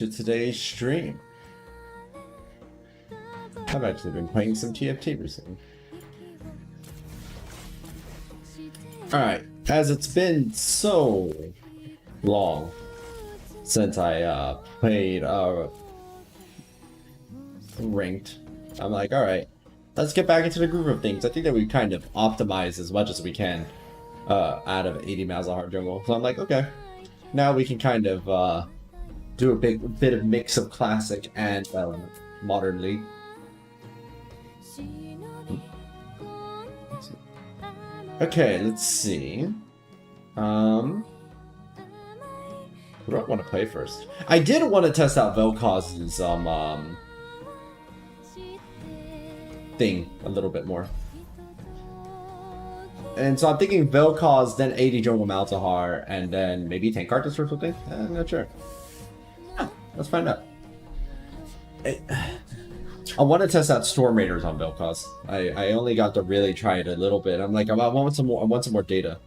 to today's stream. I've actually been playing some TFT recently. Alright, as it's been so long since I played ranked, I'm like, alright, let's get back into the groove of things. I think that we kind of optimize as much as we can out of 80 Malzahar jungle. So I'm like, okay, now we can kind of do a bit of mix of classic and modern league. Okay, let's see. Who do I want to play first? I did want to test out Vel'Koz's thing a little bit more. And so I'm thinking Vel'Koz, then 80 jungle Malzahar, and then maybe tank Karthus or something? I'm not sure. Let's find out. I want to test out Storm Raiders on Vel'Koz. I only got to really try it a little bit. I'm like, I want some more. I want some more data.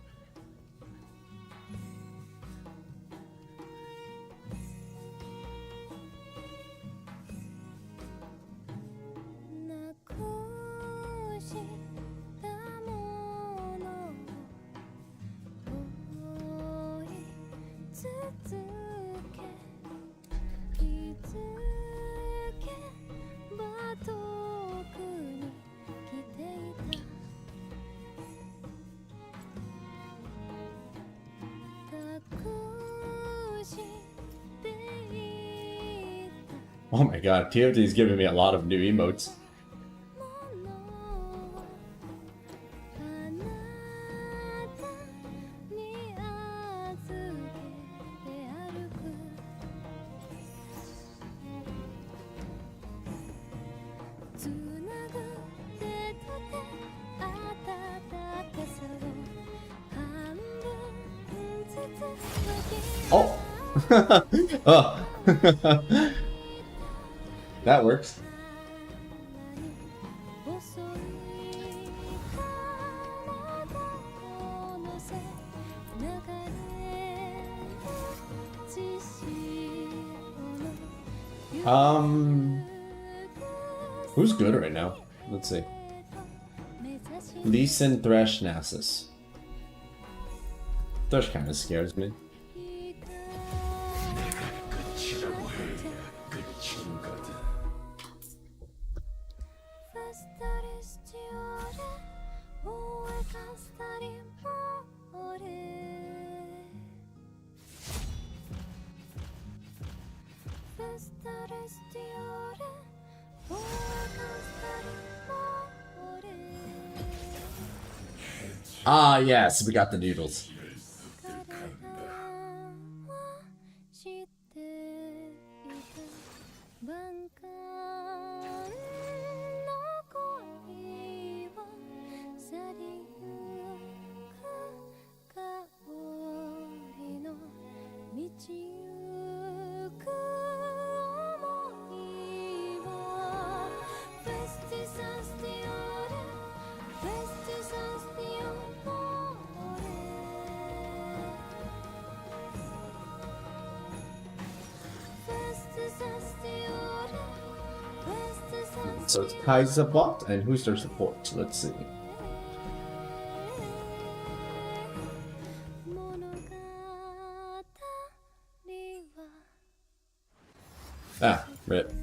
Oh my god, TFT is giving me a lot of new emotes. Oh! Oh! That works. Who's good right now? Let's see. Lee Sin, Thresh, Nasus. Thresh kind of scares me. Ah, yes, we got the noodles. So it's Kai's bot, and who's their support? Let's see. Ah, rip.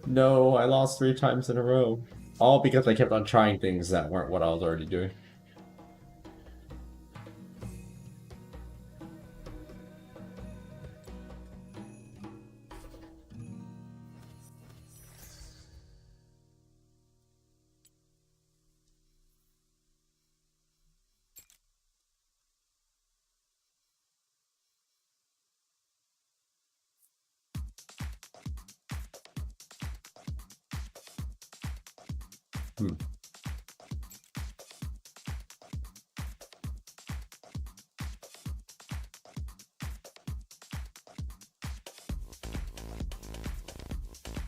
No, I lost 3 times in a row. All because I kept on trying things that weren't what I was already doing.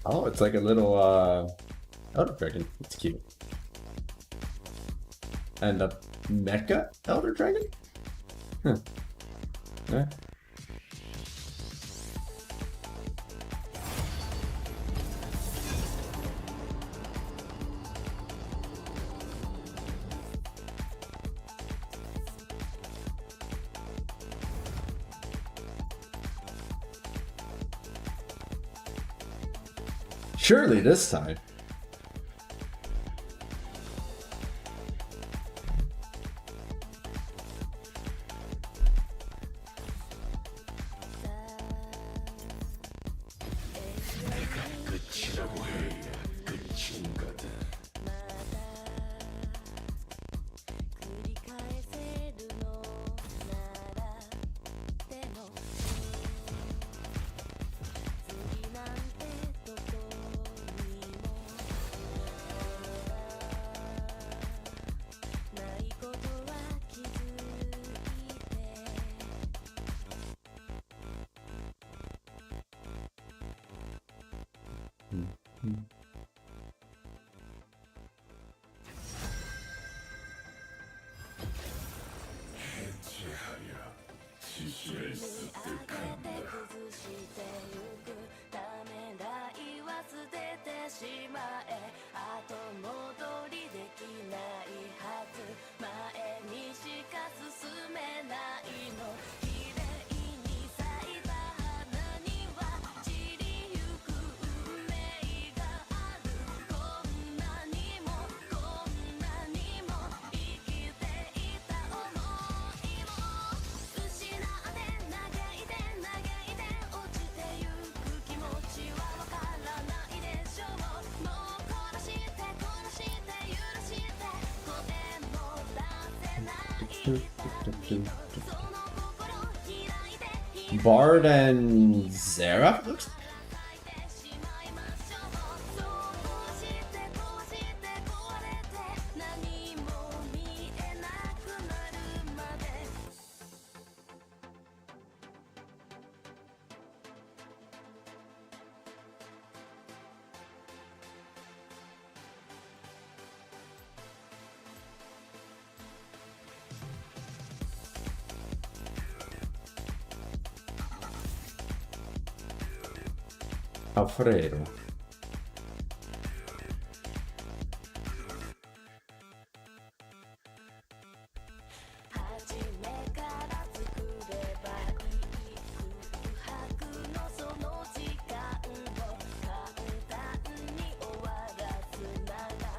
Oh, it's like a little, oh, dragon. It's cute. And a Mecha Elder Dragon? Huh. Alright. Surely this time. Bard and Zera looks. Alfredo.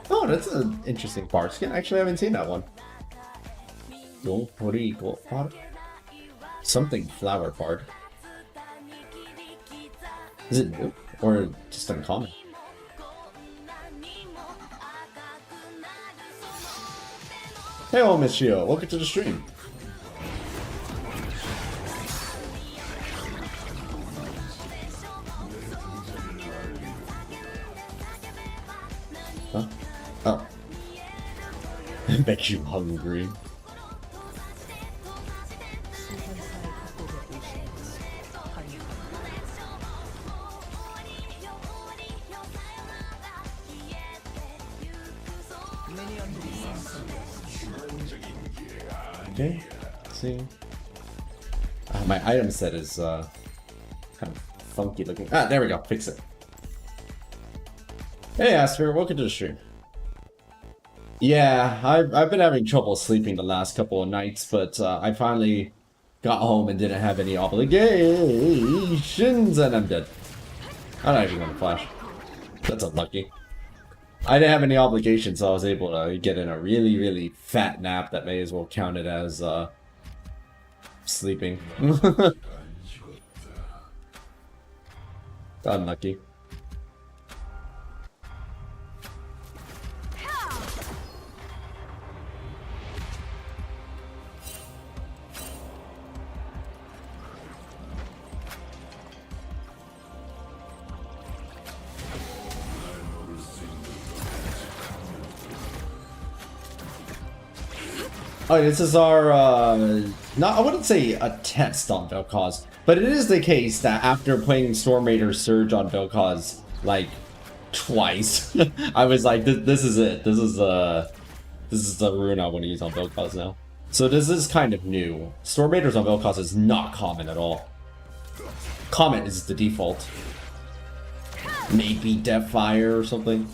Oh, that's an interesting part skin. Actually, I haven't seen that one. Something flower part. Is it new? Or just uncommon? Hey, old Miss Shio, welcome to the stream. Huh? Oh. Makes you hungry. Okay, let's see. My item set is kind of funky looking. Ah, there we go. Fix it. Hey, Aster, welcome to the stream. Yeah, I've been having trouble sleeping the last couple of nights, but I finally got home and didn't have any obligations, and I'm dead. I'm not even gonna flash. That's unlucky. I didn't have any obligations, so I was able to get in a really, really fat nap that may as well count it as sleeping. Unlucky. Oh, this is our, not, I wouldn't say a test on Vel'Koz, but it is the case that after playing Storm Raider Surge on Vel'Koz, like, twice, I was like, this is it. This is, This is the rune I want to use on Vel'Koz now. So this is kind of new. Storm Raiders on Vel'Koz is not common at all. Common is the default. Maybe Deathfire or something.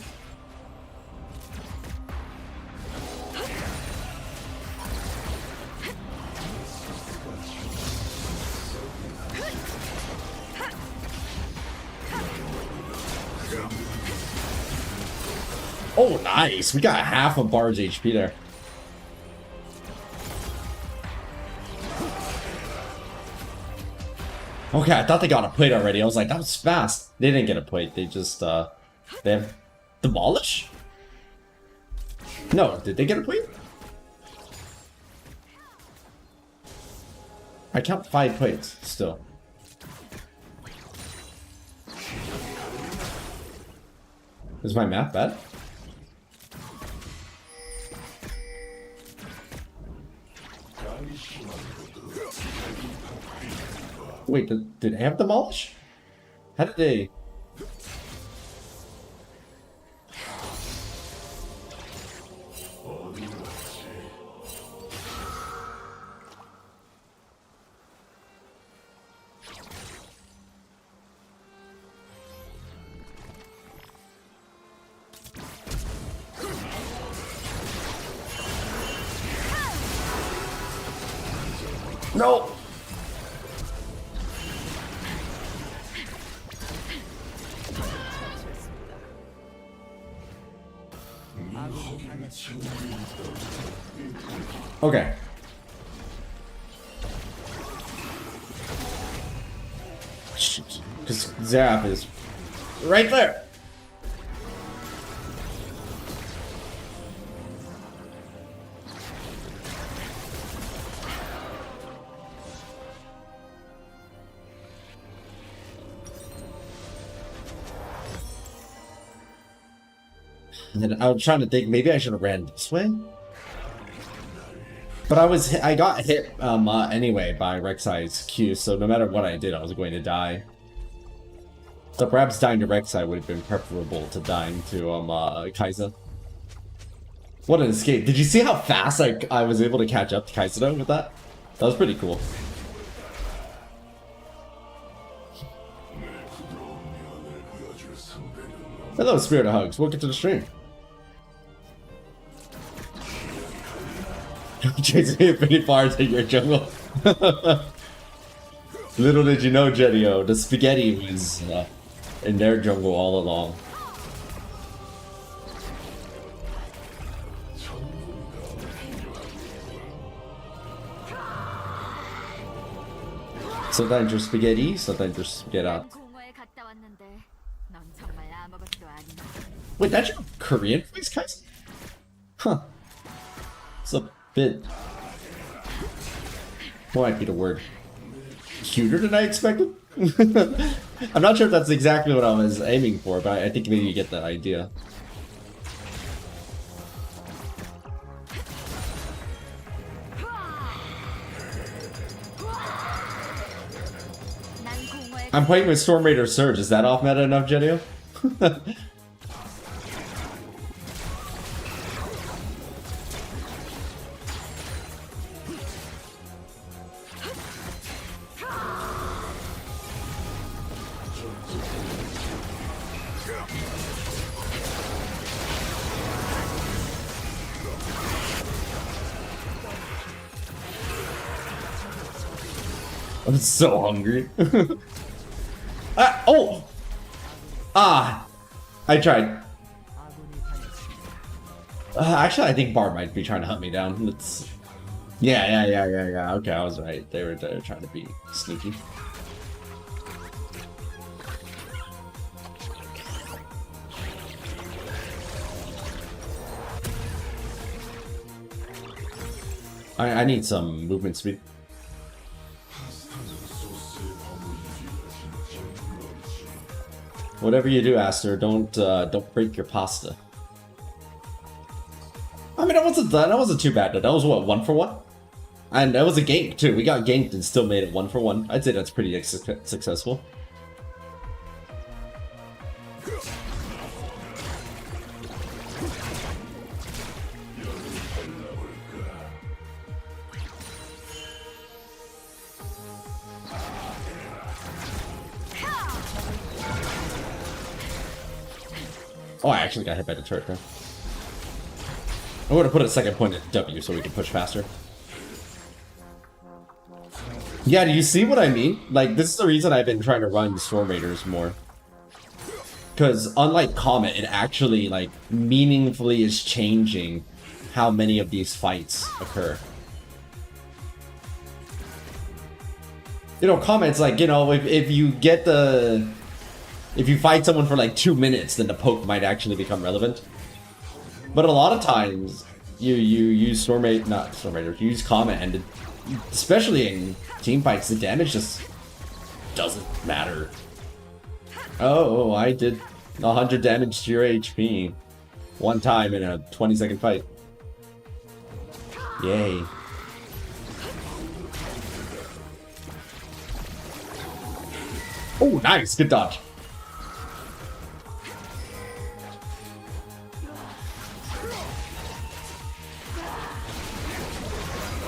Oh, nice! We got half of Bard's HP there. Okay, I thought they got a plate already. I was like, that was fast. They didn't get a plate. They just, they have Demolish? No, did they get a plate? I count 5 plates still. Is my math bad? Wait, did they have Demolish? How did they... No! Okay. Because Zap is right there. And then I was trying to think, maybe I should have ran this way. But I got hit anyway by Rek'Sai's Q, so no matter what I did, I was going to die. So perhaps dying to Rek'Sai would have been preferable to dying to Kai'Sa. What an escape. Did you see how fast I was able to catch up to Kai'Sa though with that? That was pretty cool. Hello, Spirit of Hugs. Welcome to the stream. Chasing me pretty far to your jungle. Little did you know, Jetio, the spaghetti was in their jungle all along. Sometimes you're spaghetti, sometimes you're spaghetti. Wait, that's your Korean voice, Kai'Sa? Huh. It's a bit... what might be the word? Cuter than I expected? I'm not sure if that's exactly what I was aiming for, but I think maybe you get that idea. I'm playing with Storm Raider Surge. Is that off meta enough, Jetio? I'm so hungry. Oh! Ah! I tried. Actually, I think Bard might be trying to hunt me down. Let's... Yeah. Okay, I was right. They were trying to be sneaky. I need some movement speed. Whatever you do, Aster, don't break your pasta. I mean, that wasn't too bad. That was what, 1 for 1? And that was a gank too. We got ganked and still made it 1 for 1. I'd say that's pretty successful. Oh, I actually got hit by the turret there. I'm gonna put a second point at W so we can push faster. Yeah, do you see what I mean? Like, this is the reason I've been trying to run Storm Raiders more. Because unlike Comet, it actually, like, meaningfully is changing how many of these fights occur. You know, Comet's like, you know, if you get the... If you fight someone for like 2 minutes, then the poke might actually become relevant. But a lot of times, you use not Storm Raiders, you use Comet, and especially in team fights, the damage just doesn't matter. Oh, I did 100 damage to your HP one time in a 20-second fight. Yay. Oh, nice, good dodge.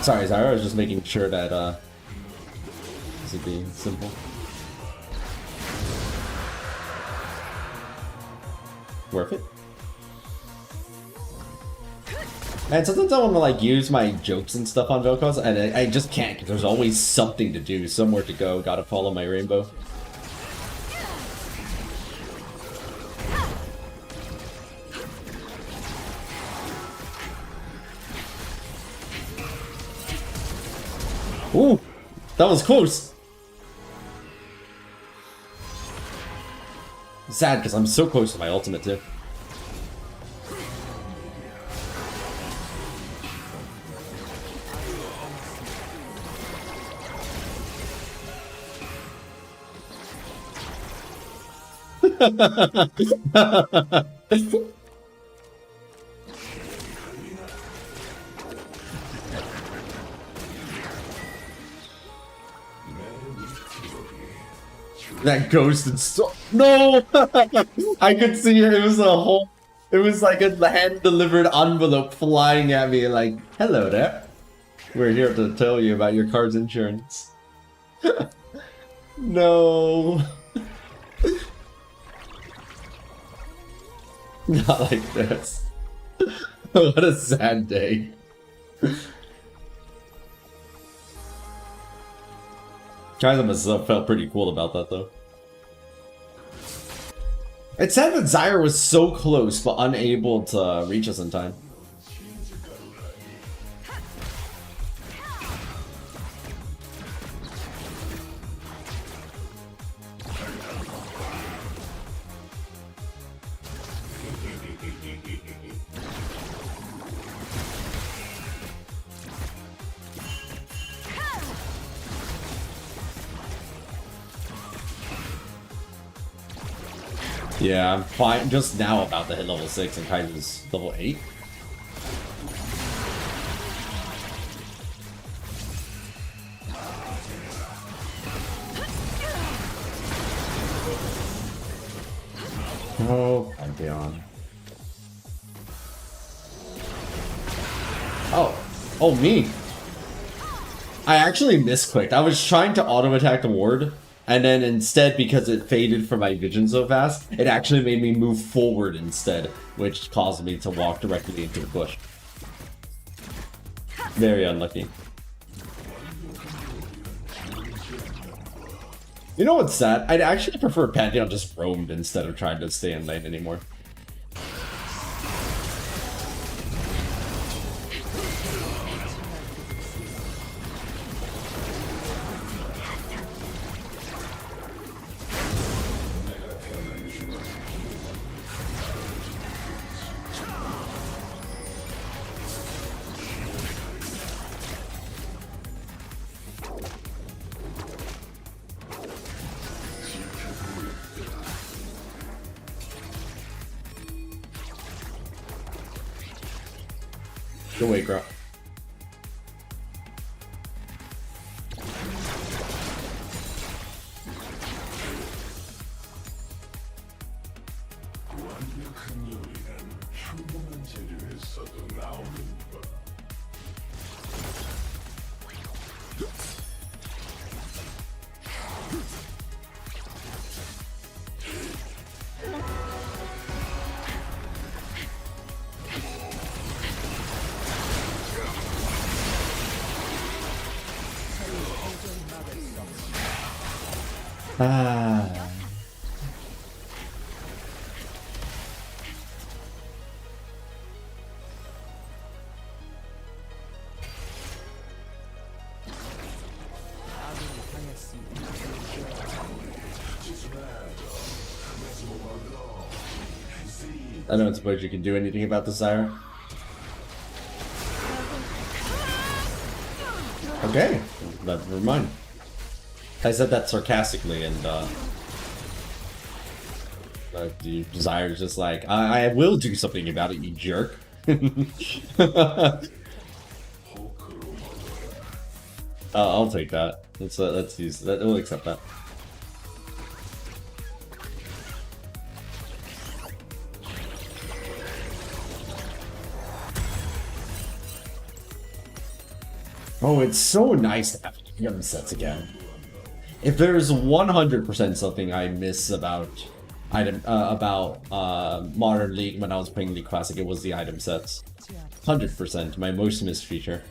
Sorry, Zyra, I was just making sure that, this would be simple. Worth it. And sometimes I want to, like, use my jokes and stuff on Vel'Koz, and I just can't, because there's always something to do, somewhere to go, gotta follow my rainbow. Ooh, that was close. Sad because I'm so close to my ultimate too. That ghosted so no. I could see it. It was a whole. It was like a hand-delivered envelope flying at me. Like, hello there. We're here to tell you about your car's insurance. No. Not like this. What a sad day. Kinda myself felt pretty cool about that though. It's sad that Zyra was so close but unable to reach us in time. Yeah, I'm fine just now about to hit level 6 and Kaiser's level 8. Oh, Pantheon. Oh, me. I actually misclicked. I was trying to auto attack the ward. And then instead, because it faded from my vision so fast, it actually made me move forward instead, which caused me to walk directly into the bush. Very unlucky. You know what's sad? I'd actually prefer Pantheon just roamed instead of trying to stay in lane anymore. Go away, Grok. Ah. I don't suppose you can do anything about the Sire. Okay, never mind. I said that sarcastically, and the Desire's just like, I will do something about it, you jerk. I'll take that. Let's use that. We'll accept that. Oh, it's so nice to have item sets again. If there's 100% something I miss about Modern League when I was playing League Classic, it was the item sets. 100%, my most missed feature.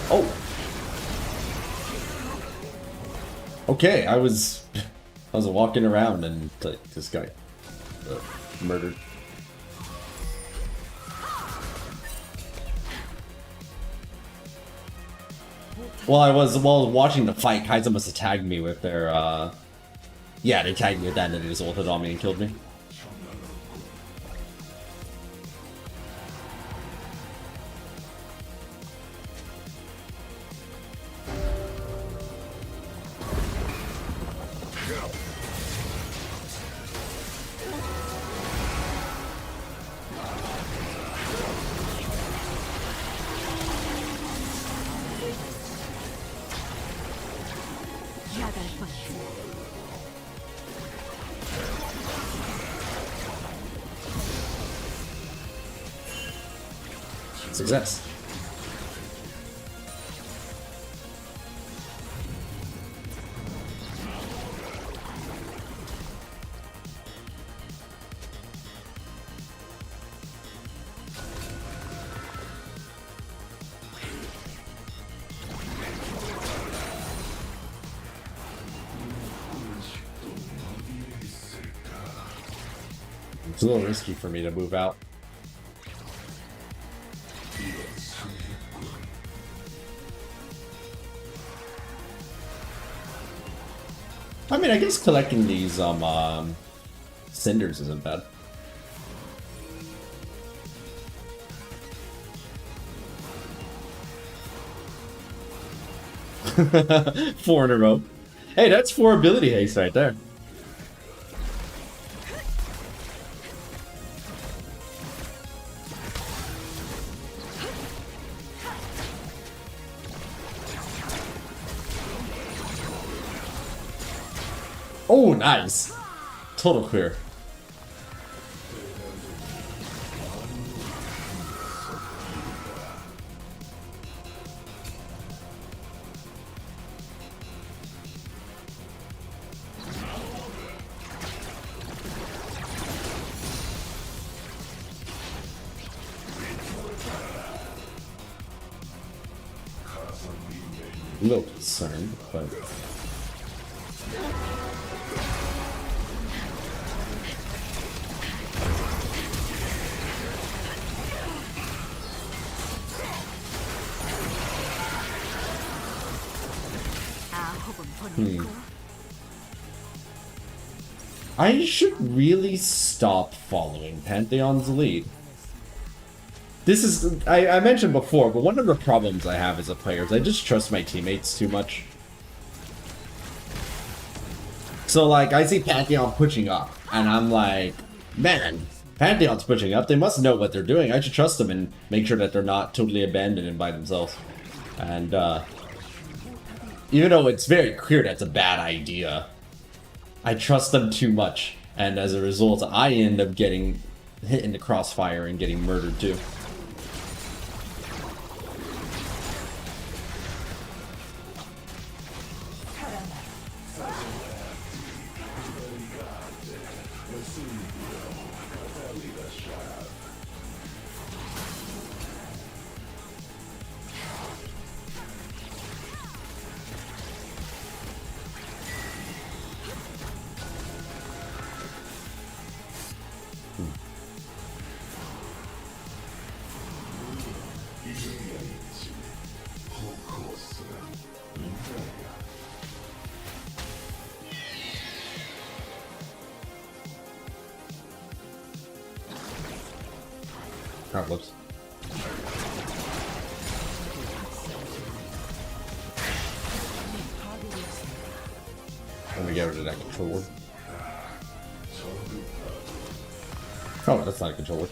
Oh. Okay, I was walking around and this guy murdered. While I was watching the fight, Kaiser must have tagged me with their yeah, they tagged me with that and then they just ulted on me and killed me. Success. It's a little risky for me to move out. I mean, I guess collecting these cinders isn't bad. Four in a row. Hey, that's 4 ability haste right there. Oh, nice. Total clear. A little concerned, but... I should really stop following Pantheon's lead. This is, I mentioned before, but one of the problems I have as a player is I just trust my teammates too much. So like, I see Pantheon pushing up, and I'm like, man, Pantheon's pushing up, they must know what they're doing, I should trust them and make sure that they're not totally abandoned by themselves. And even though it's very clear that's a bad idea, I trust them too much, and as a result, I end up getting hit in the crossfire and getting murdered too. Oh, whoops. Let me get rid of that controller. Oh, that's not a controller.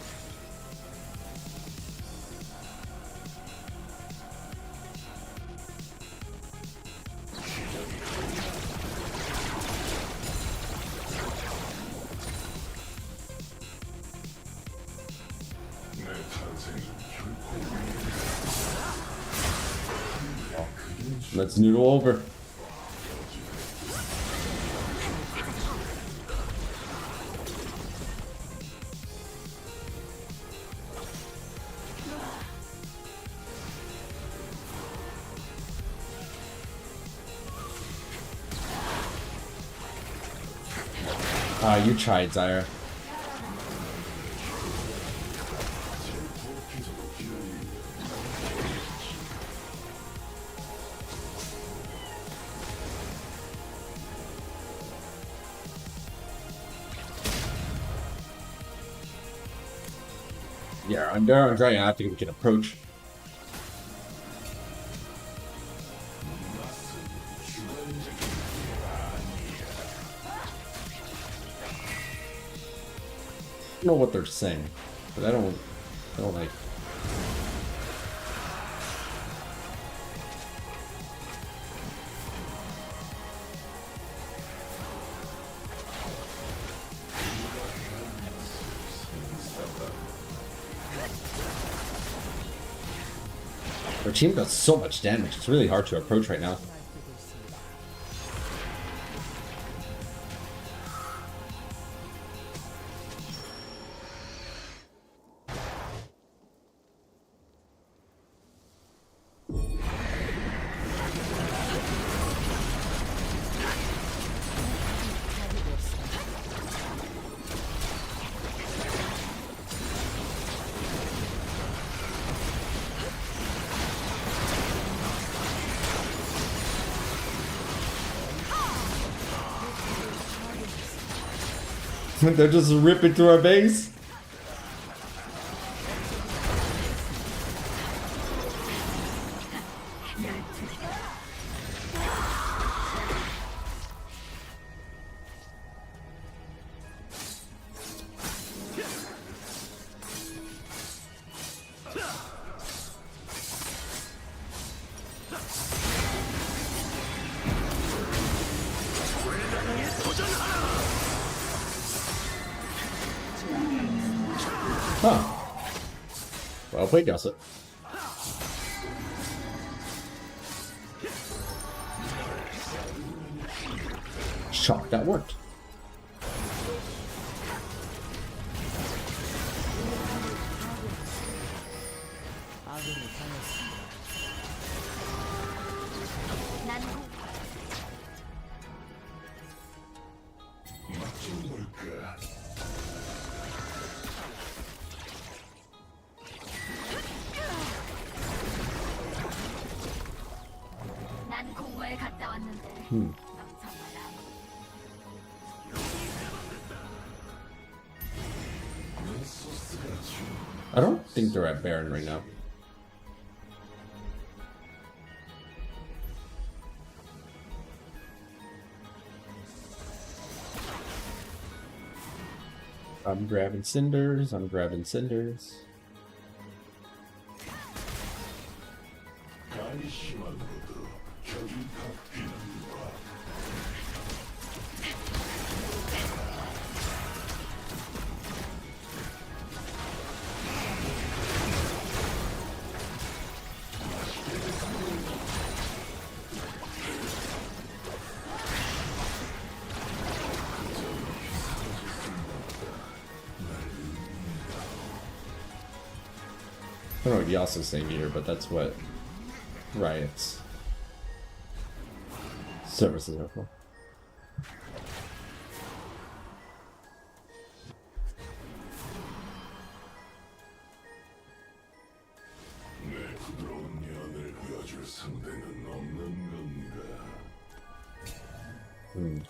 Let's noodle over. Ah, you tried, Zyra. Yeah, I'm there on Dragon. I think we can approach. I don't know what they're saying, but I don't like. Our team does so much damage. It's really hard to approach right now. They're just ripping through our base. Huh. Well played, Gossip. Shock, that worked. I don't think they're at Baron right now. I'm grabbing cinders, I'm grabbing cinders. I don't know what Yasuo's saying either, but that's what Riot's services are for.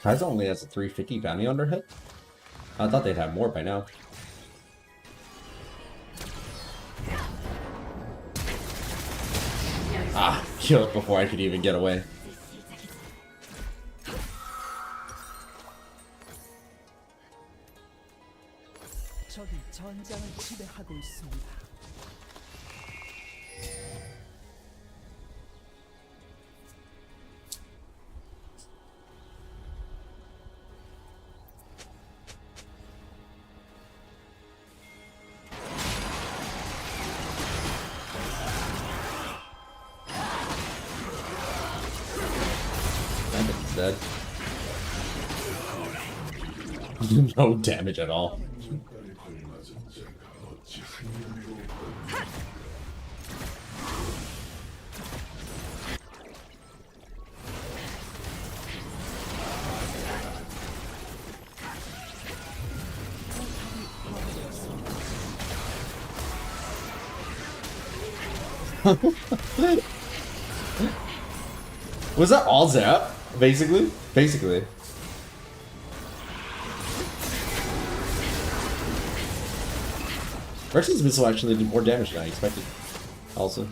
Kai'Sa only has a 350 bounty on their head? I thought they'd have more by now. Ah, killed before I could even get away. 적이 전장을 지배하고 있습니다. Dead. No damage at all. Was that all zap? Basically? Basically. Versus missile actually did more damage than I expected. Also.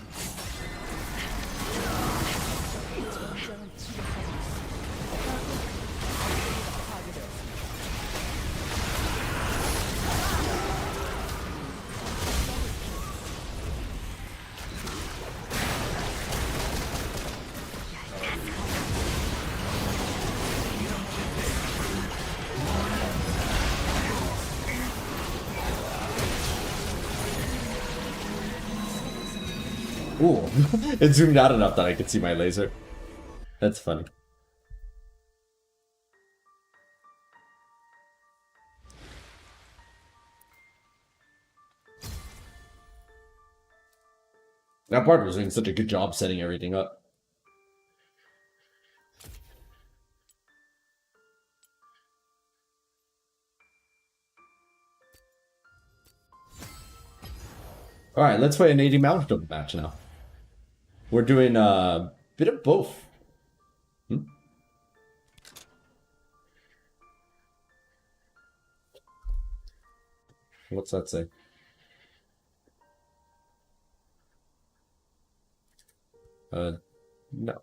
Ooh, it zoomed out enough that I could see my laser. That's funny. That part was doing such a good job setting everything up. Alright, let's play an 80 Malz Jungle match now. We're doing a bit of both. What's that say? No.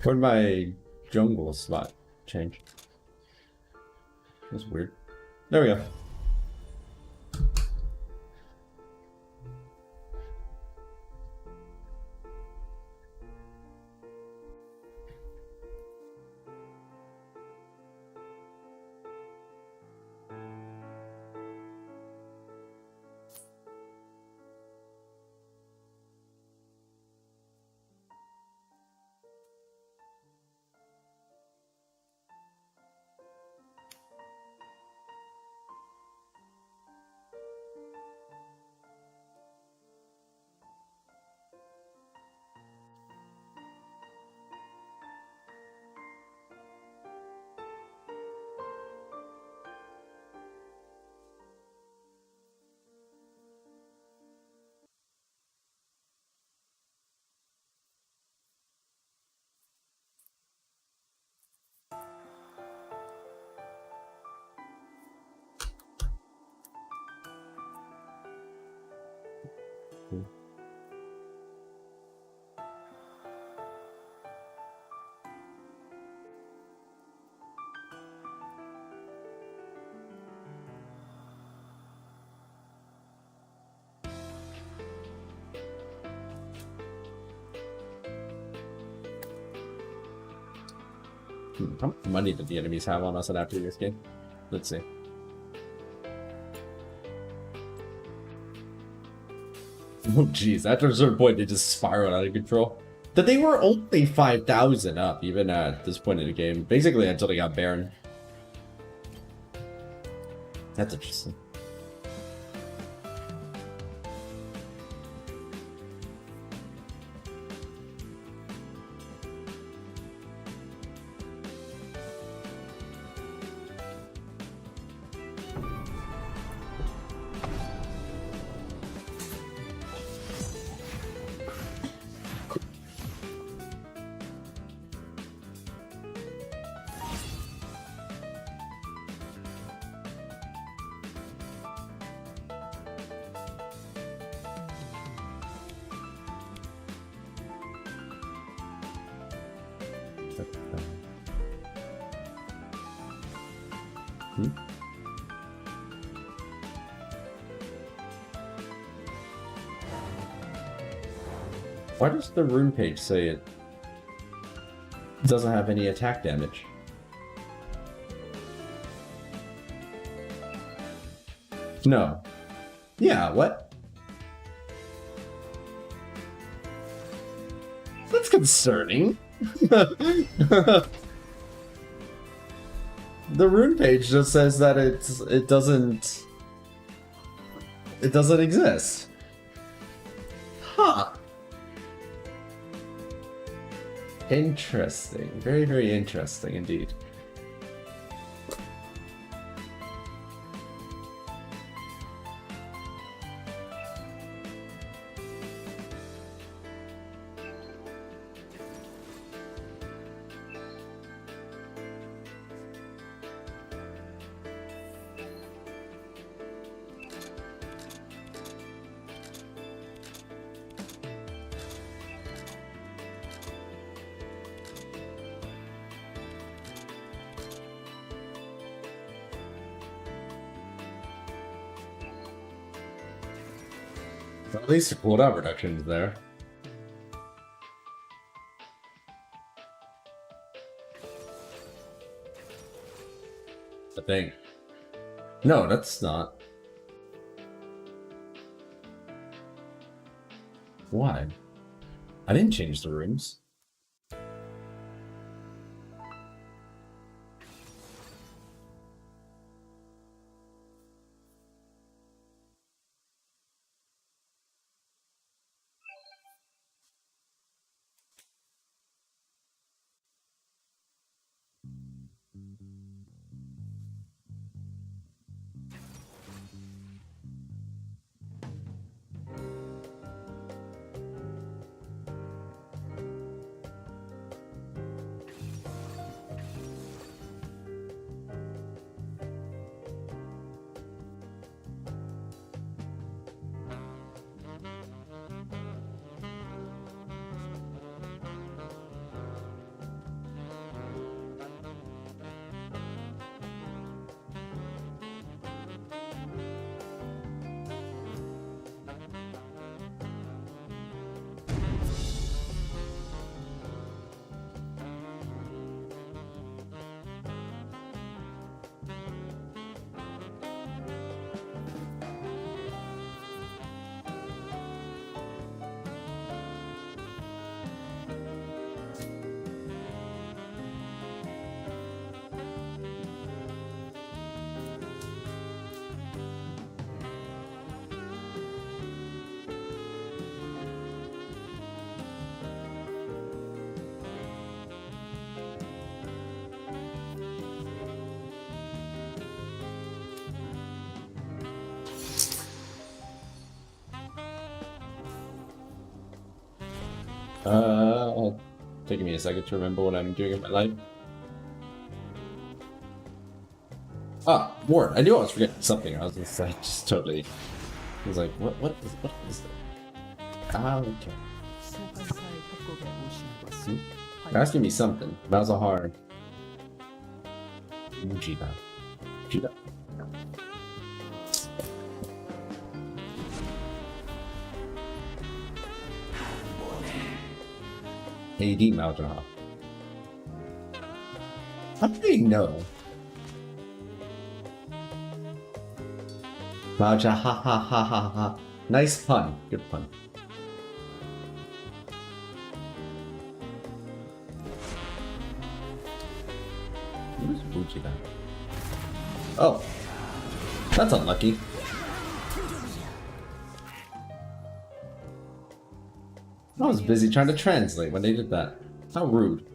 Where'd my jungle spot change? That's weird. There we go. How much money did the enemies have on us in after this game? Let's see. Oh jeez, after a certain point they just spiraled out of control. That they were only 5,000 up even at this point in the game. Basically until they got Baron. That's interesting. Hmm? Why does the rune page say it doesn't have any attack damage? No. Yeah, what? That's concerning. The rune page just says that it doesn't exist. Huh. Interesting. Very, very interesting indeed. At least the cooldown reduction is there. I think. No, that's not. Why? I didn't change the rooms. Taking me a second to remember what I'm doing in my life. Ah, Ward. I knew I was forgetting something. I was just totally. I was like, what is that? Ah, okay. 소환사의 협곡에 오신 것을 They're asking me something. Malzahar. Jida. Jida. AD Malzahar. How do they know? Malzahar, ha ha ha ha ha. Nice pun. Good pun. Who's Bujida? Oh. That's unlucky. I was busy trying to translate when they did that. How rude.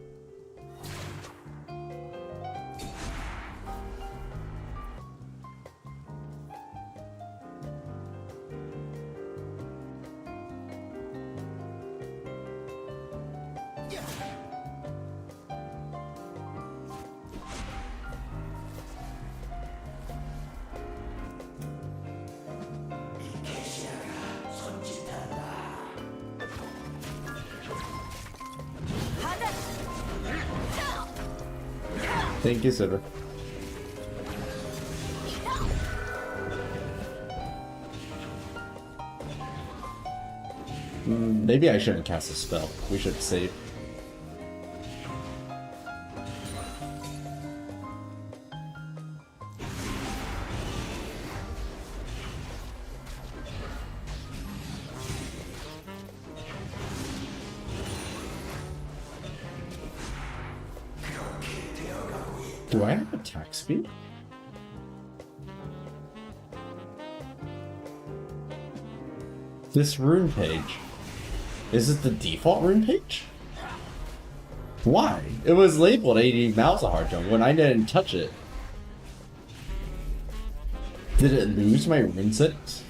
Thank you, Silver. Maybe I shouldn't cast a spell. We should save. Do I have attack speed? This rune page. Is it the default rune page? Why? It was labeled 80 Malzahar Jungle when I didn't touch it. Did it lose my rune settings?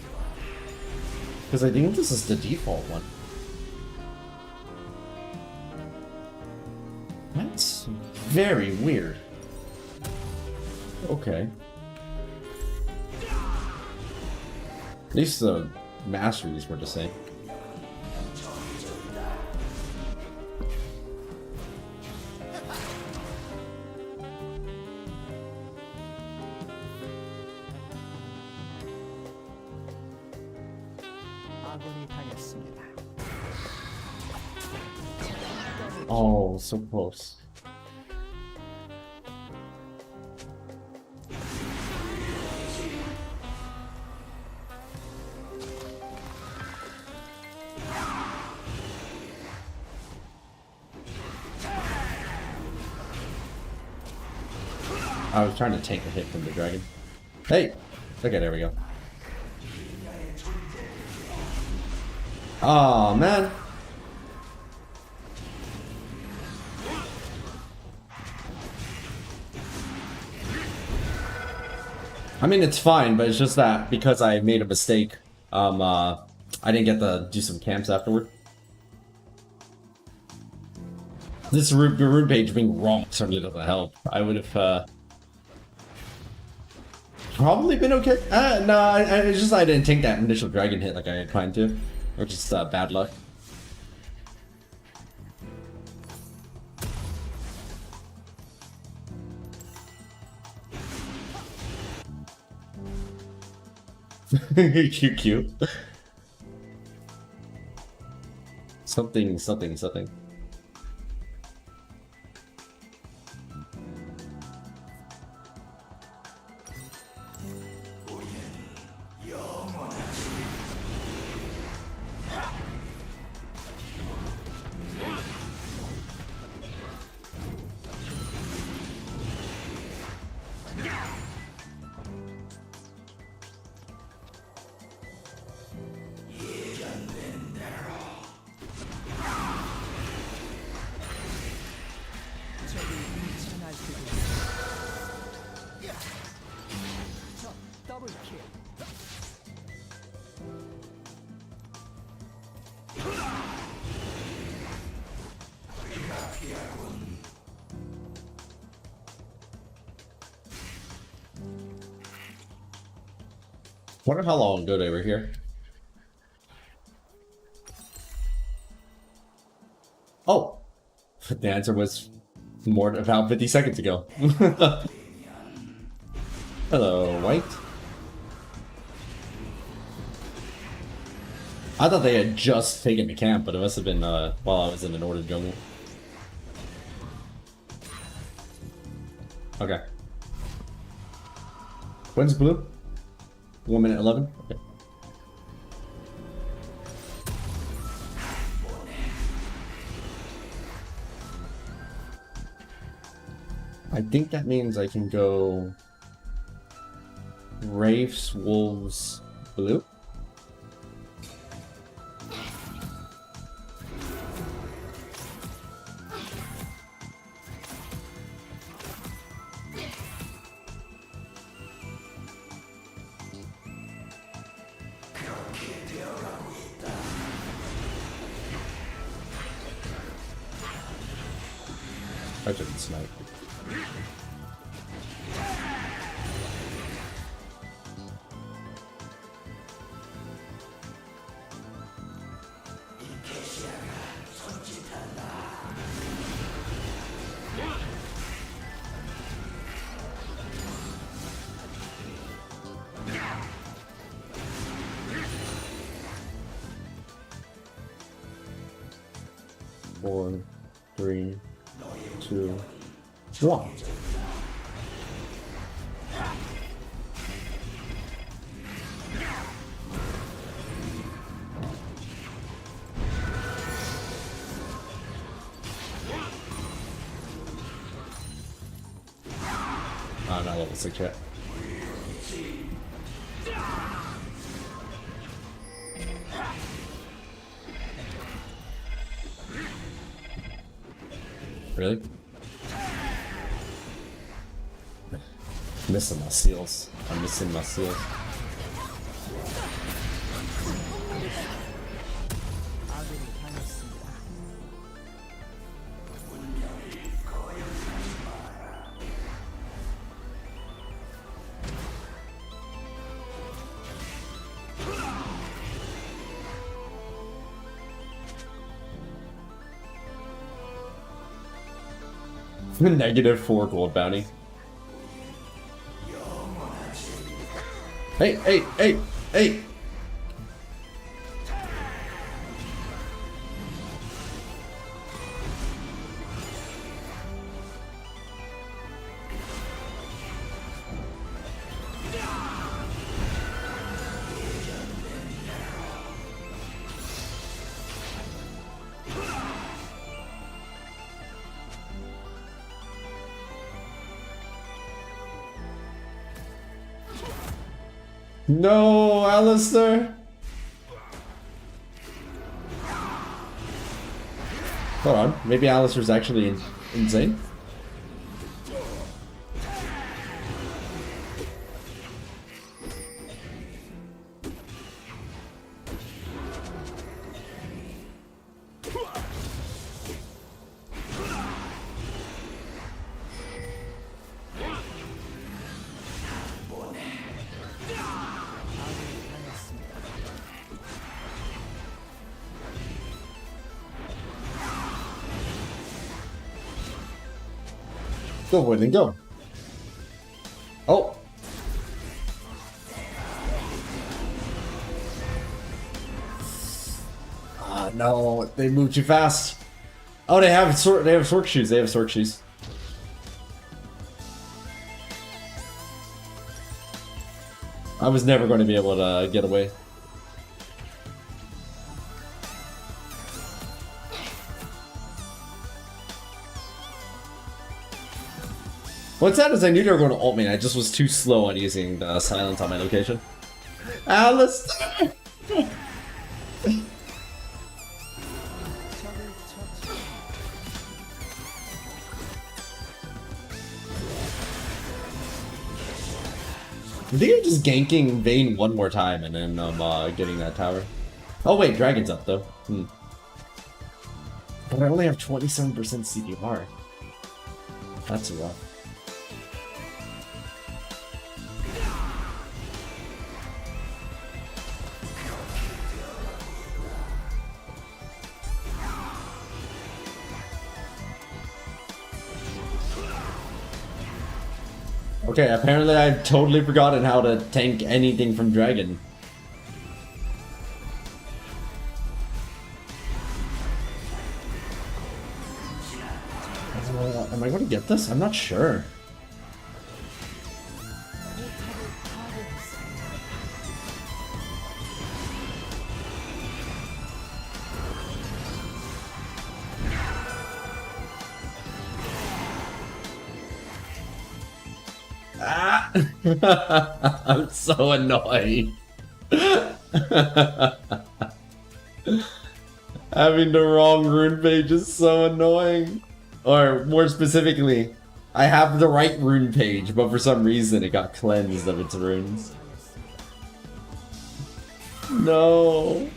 Because I think this is the default one. That's very weird. Okay. At least the masteries were the same. Oh, so close. I was trying to take a hit from the dragon. Hey! Okay, there we go. Oh man! I mean, it's fine, but it's just that because I made a mistake, I didn't get to do some camps afterward. This rune page being wrong certainly doesn't help. I would have, probably been okay. No, it's just I didn't take that initial dragon hit like I had planned to. Or just, bad luck. Cute. Something. Wonder how long ago they were here. Oh! The answer was more than about 50 seconds ago. Hello, White. I thought they had just taken the camp, but it must have been while I was in an ordered jungle. Okay. When's blue? 1 minute 11? Okay. I think that means I can go Wraiths, Wolves, blue? I didn't snipe. 4, 3, 2, 1. Oh, not level 6 yet. Really? Missing my seals. I'm missing my seals. 아군이 당했습니다. -4 gold bounty. Hey, hey, hey, hey! No, Alistair! Hold on, maybe Alistair's actually insane? Go, boy, then go. Oh! Ah, no, they move too fast. Oh, they have Sork shoes. They have Sork shoes. I was never going to be able to get away. What's sad is I knew they were going to ult me, and I just was too slow on using the silence on my location. Alistair! I think I'm just ganking Vayne one more time, and then I'm getting that tower. Oh wait, Dragon's up though. But I only have 27% CDR. That's rough. Okay, apparently I've totally forgotten how to tank anything from Dragon. Am I going to get this? I'm not sure. Ah! I'm so annoying. Having the wrong rune page is so annoying. Or more specifically, I have the right rune page, but for some reason it got cleansed of its runes. No.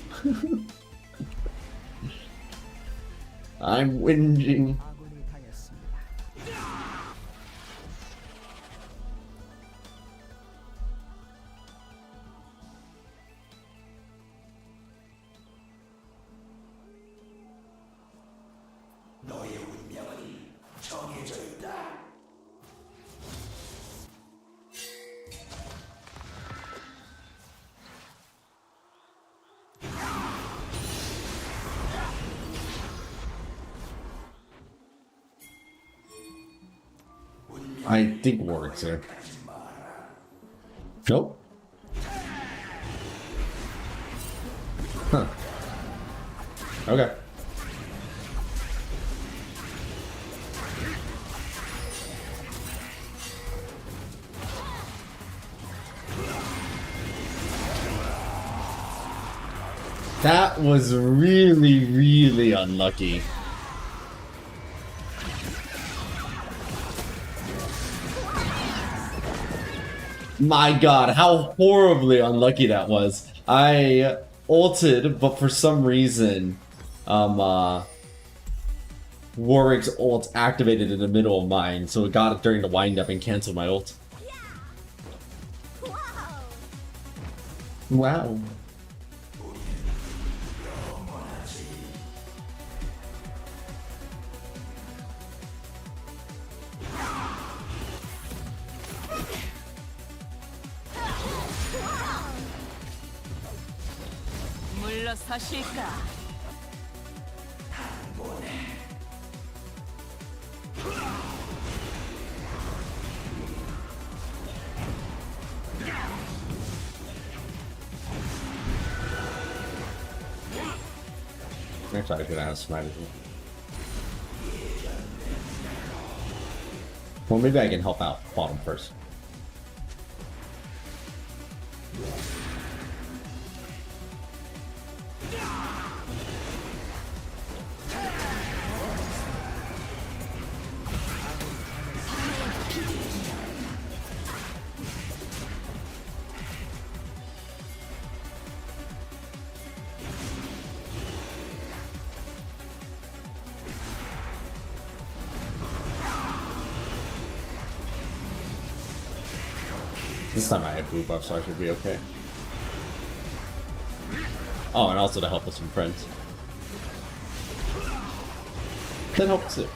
I'm whinging. 아군이 당했습니다. I think Warwick's here. Nope. Huh. Okay. That was really, really unlucky. My god, how horribly unlucky that was. I ulted, but for some reason, Warwick's ult activated in the middle of mine, so it got it during the windup and canceled my ult. Wow. 물러서실까? Actually, I could have smite as well. Well, maybe I can help out bottom first. This time I have blue buff, so I should be okay. Oh, and also to help with some friends. That helps too.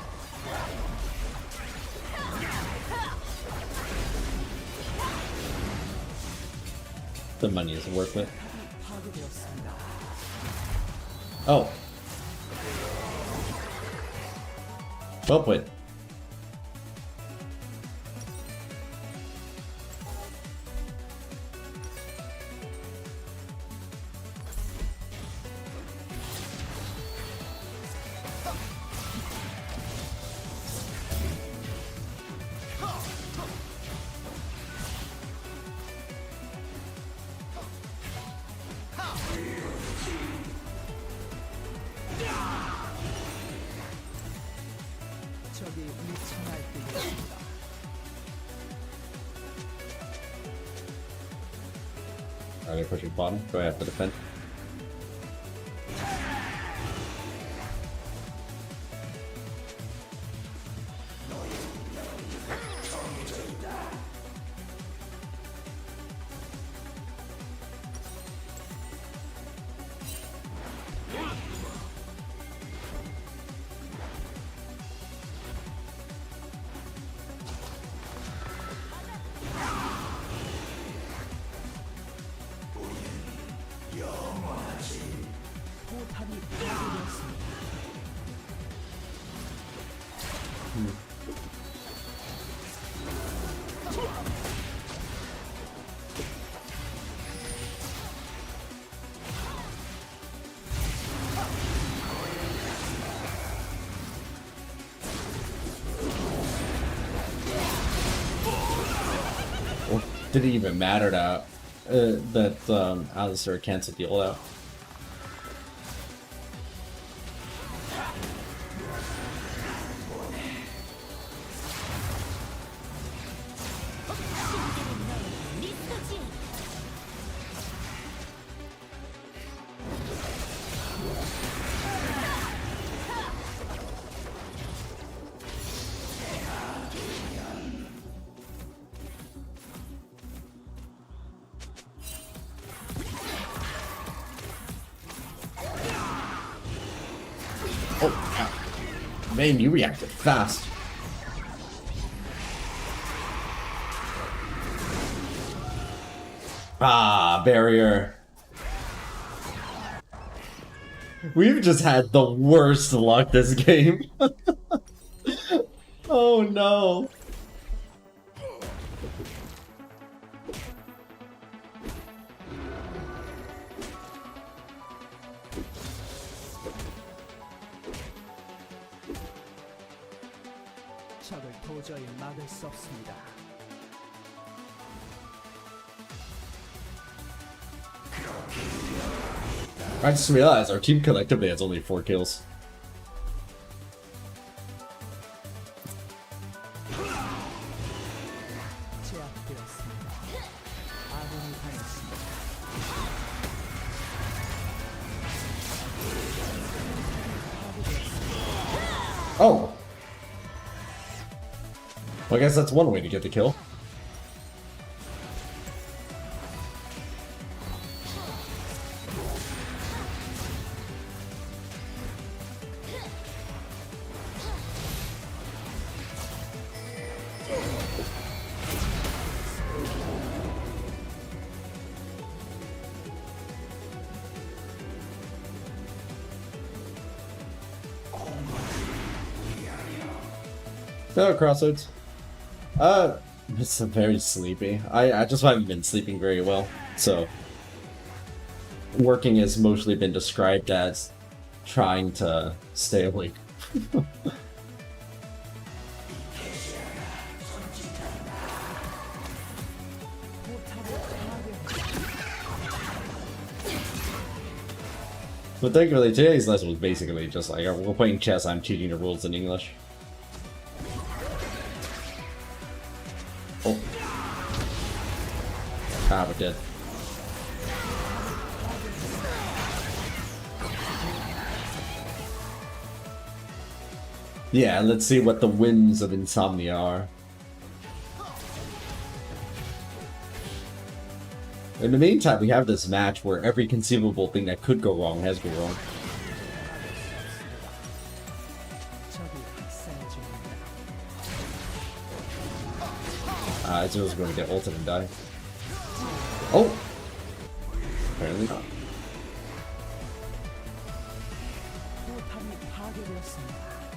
The money isn't worth it. Oh. Well played. 적이 미쳐날 때였습니다. Are they pushing bottom? Do I have to defend? 포탑이 파괴되었습니다. Well, did it even matter that Alistair canceled the ult out? Oh, ow. Man, you reacted fast. Ah, barrier. We've just had the worst luck this game. Oh no. 적을 도저히 막을 수 없습니다. I just realized our team collectively has only 4 kills. 제압되었습니다. 아군이 당했습니다. Oh! Well, I guess that's one way to get the kill. No, Crossroads. It's very sleepy. I just haven't been sleeping very well, so working has mostly been described as trying to stay awake. But thankfully, today's lesson was basically just like, we're playing chess, I'm teaching the rules in English. Oh. Ah, we're dead. Yeah, let's see what the winds of insomnia are. In the meantime, we have this match where every conceivable thing that could go wrong has gone wrong. Ezreal's going to get ulted and die. Oh! Apparently not.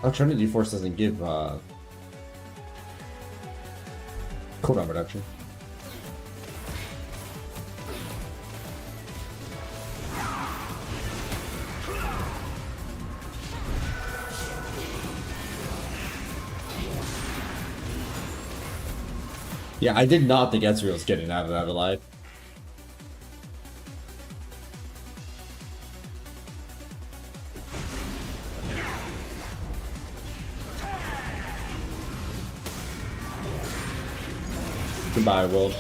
Oh, Trinity Force doesn't give cooldown reduction. Yeah, I did not think Ezreal was getting out of that alive. Goodbye, world.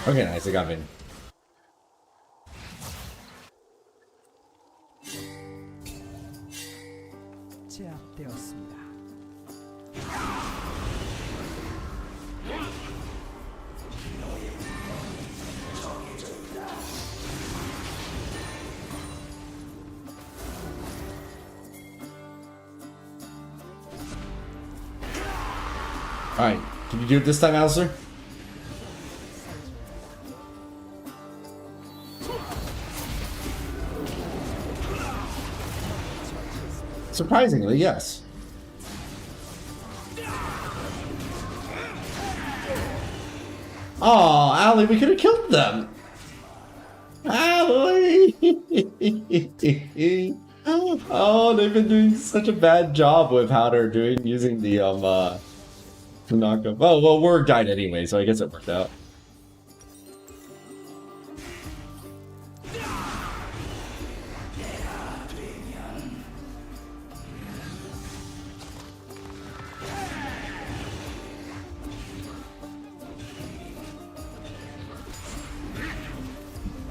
Okay, nice, I got in. 제압되었습니다. Alright, can you do it this time, Alistair? Surprisingly, yes. Oh, Allie, we could have killed them. Allie! Oh, they've been doing such a bad job with how they're using the knockup. Oh, well, we're died anyway, so I guess it worked out.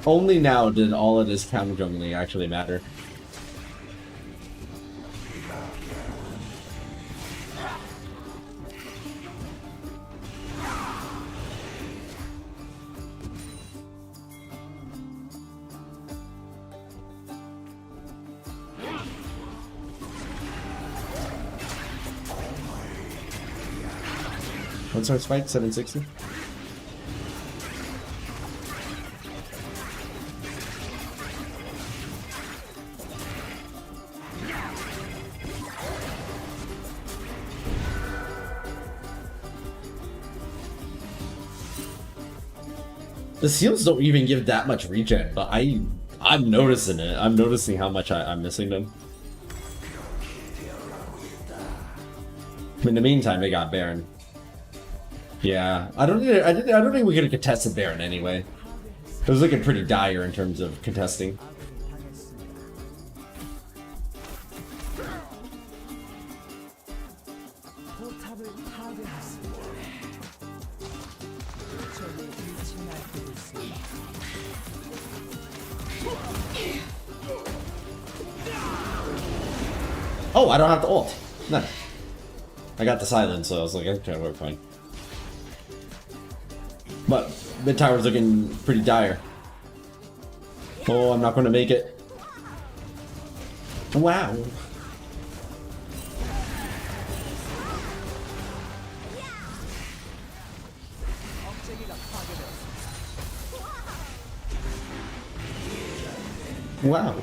Only now did all of this counter jungling actually matter. What's our spike? 760? The seals don't even give that much regen, but I'm noticing it. I'm noticing how much I'm missing them. In the meantime, they got Baron. Yeah, I don't think we could have contested Baron anyway. It was looking pretty dire in terms of contesting. 포탑을 파괴했습니다. 적의 위치를 알고 있습니다. Oh, I don't have to ult. Nice. I got the silence, so I was like, okay, we're fine. But mid tower's looking pretty dire. Oh, I'm not going to make it. Wow. Wow.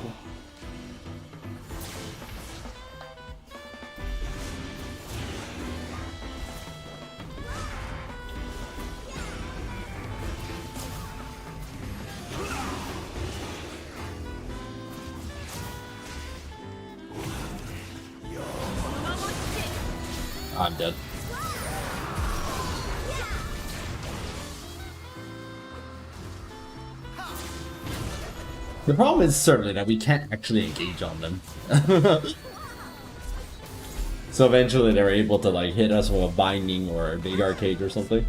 I'm dead. The problem is certainly that we can't actually engage on them. So eventually they're able to like hit us with a binding or a big arcade or something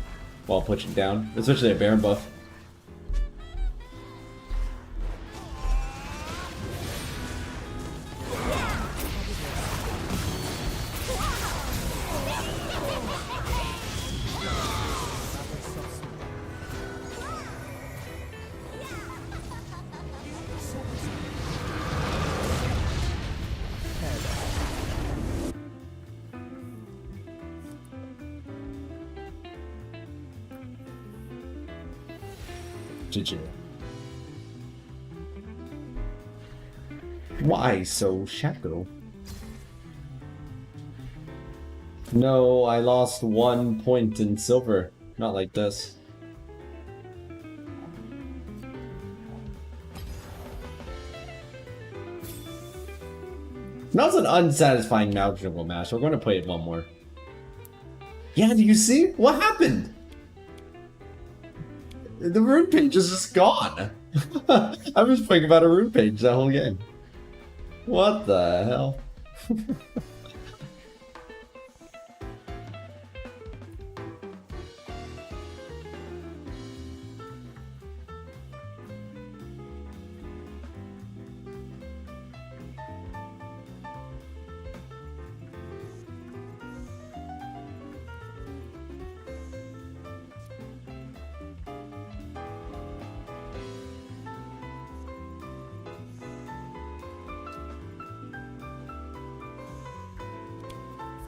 while pushing down, especially a Baron buff. GG. Why so shallow? No, I lost 1 point in silver. Not like this. That was an unsatisfying Malz Jungle match. We're going to play it one more. Yeah, do you see? What happened? The rune page is just gone. I was thinking about a rune page that whole game. What the hell?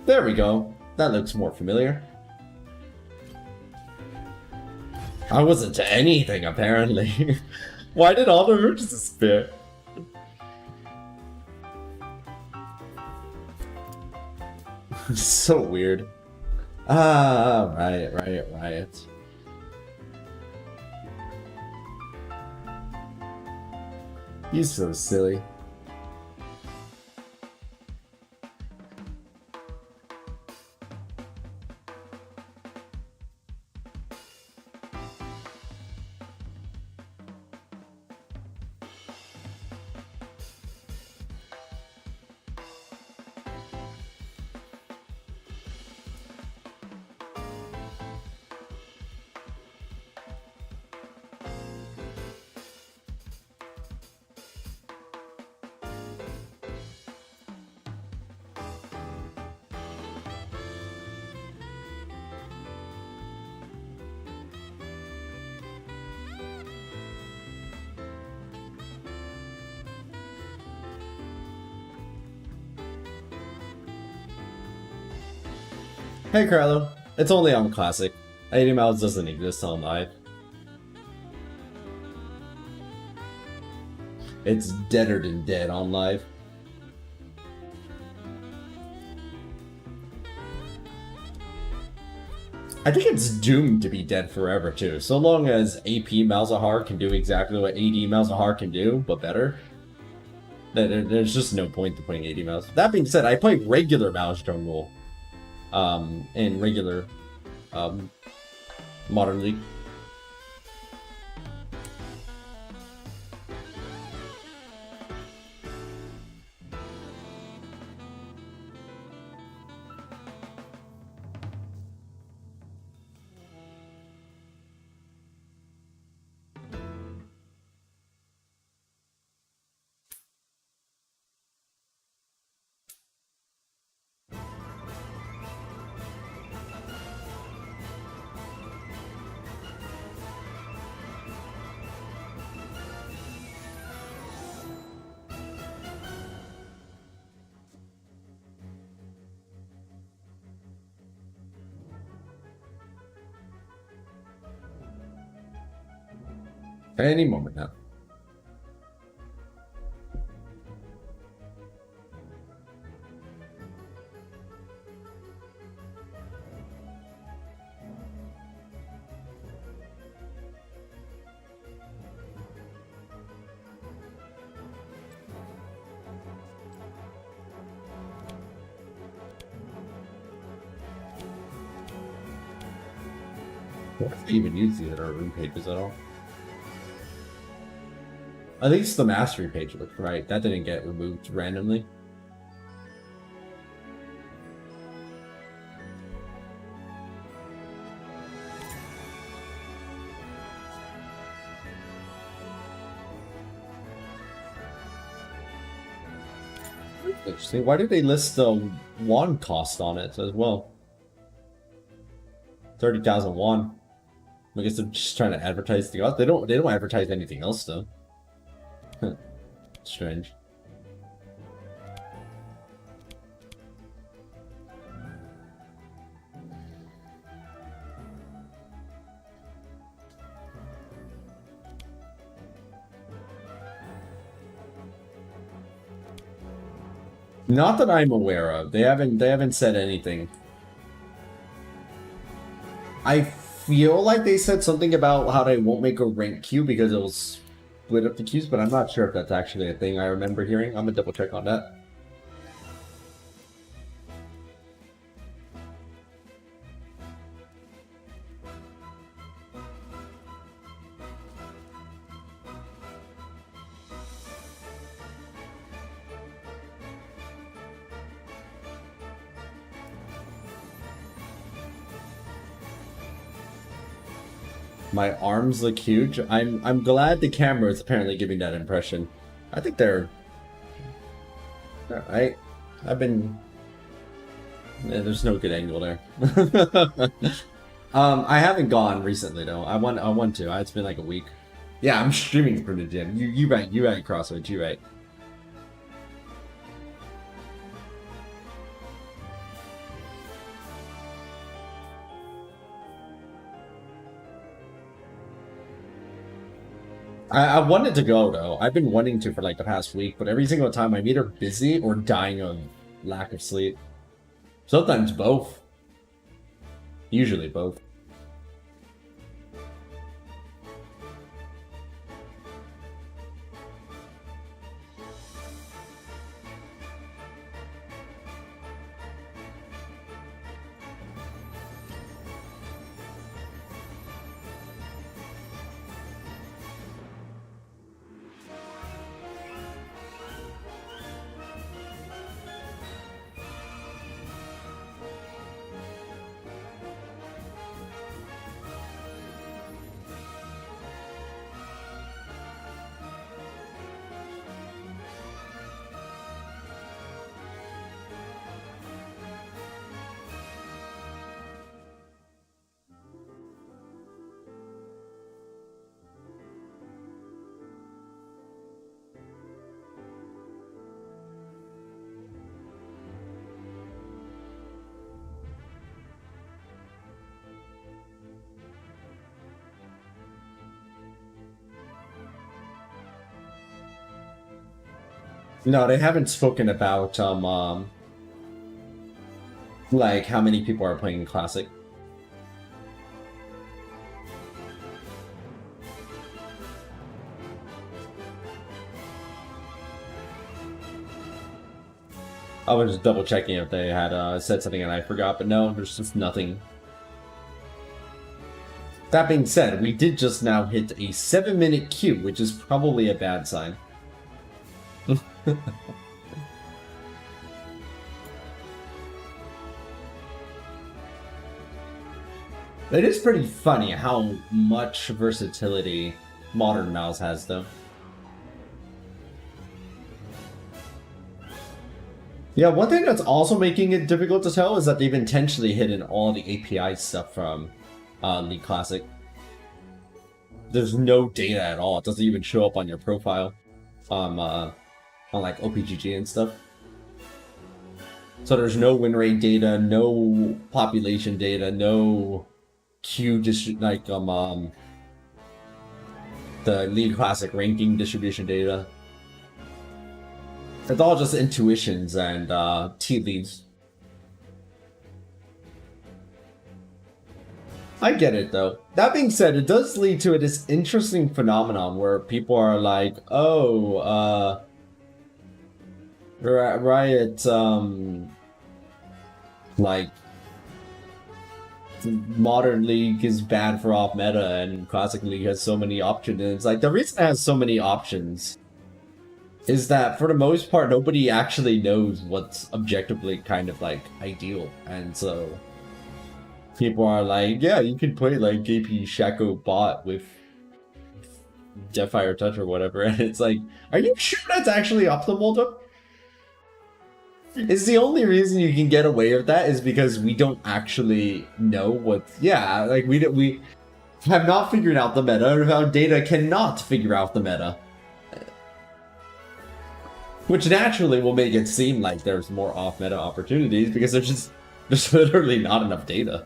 There we go. That looks more familiar. I wasn't to anything, apparently. Why did all the runes disappear? So weird. Ah, right. He's so silly. Hey, Carlo. It's only on Classic. 80 Malz doesn't exist on Live. It's deader than dead on Live. I think it's doomed to be dead forever too. So long as AP Malzahar can do exactly what AD Malzahar can do, but better, there's just no point to putting AD Malz. That being said, I play regular Malz Jungle in regular Modern League. Any moment now. What if they even use these other room pages at all? At least the mastery page looked right. That didn't get removed randomly. Interesting. Why did they list the wand cost on it as well? 30,000 won. I guess they're just trying to advertise the else. They don't advertise anything else though. Strange. Not that I'm aware of. They haven't said anything. I feel like they said something about how they won't make a rank queue because it will split up the queues, but I'm not sure if that's actually a thing I remember hearing. I'm gonna double check on that. My arms look huge. I'm glad the camera is apparently giving that impression. I think they're alright. I've been there's no good angle there. I haven't gone recently though. I want to. It's been like a week. Yeah, I'm streaming from the gym. You right, Crossroads, you right. I wanted to go though. I've been wanting to for like the past week, but every single time I'm either busy or dying of lack of sleep. Sometimes both. Usually both. No, they haven't spoken about like how many people are playing Classic. I was just double checking if they had said something and I forgot, but no, there's just nothing. That being said, we did just now hit a 7-minute queue, which is probably a bad sign. It is pretty funny how much versatility modern Malz has, though. Yeah, one thing that's also making it difficult to tell is that they've intentionally hidden all the API stuff from League Classic. There's no data at all. It doesn't even show up on your profile on like OPGG and stuff. So there's no win rate data, no population data, no queue like the League Classic ranking distribution data. It's all just intuitions and tea leaves. I get it though. That being said, it does lead to this interesting phenomenon where people are like, oh, Riot, like, Modern League is bad for off meta and Classic League has so many options. And it's like, the reason it has so many options is that for the most part, nobody actually knows what's objectively kind of like ideal. And so people are like, yeah, you can play like AP Shaco bot with Deathfire Touch or whatever. And it's like, are you sure that's actually optimal though? Is the only reason you can get away with that is because we don't actually know what, yeah, like we have not figured out the meta, or how data cannot figure out the meta. Which naturally will make it seem like there's more off-meta opportunities because there's literally not enough data.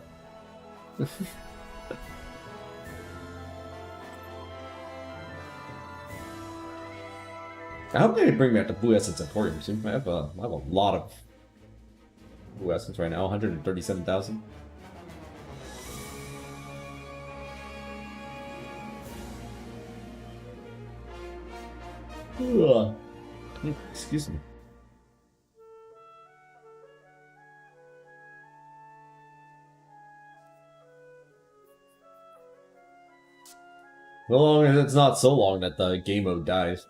I hope they bring back the Blue Essence Emporium soon. I have a lot of Blue Essence right now, 137,000. Excuse me. So long as it's not so long that the game mode dies.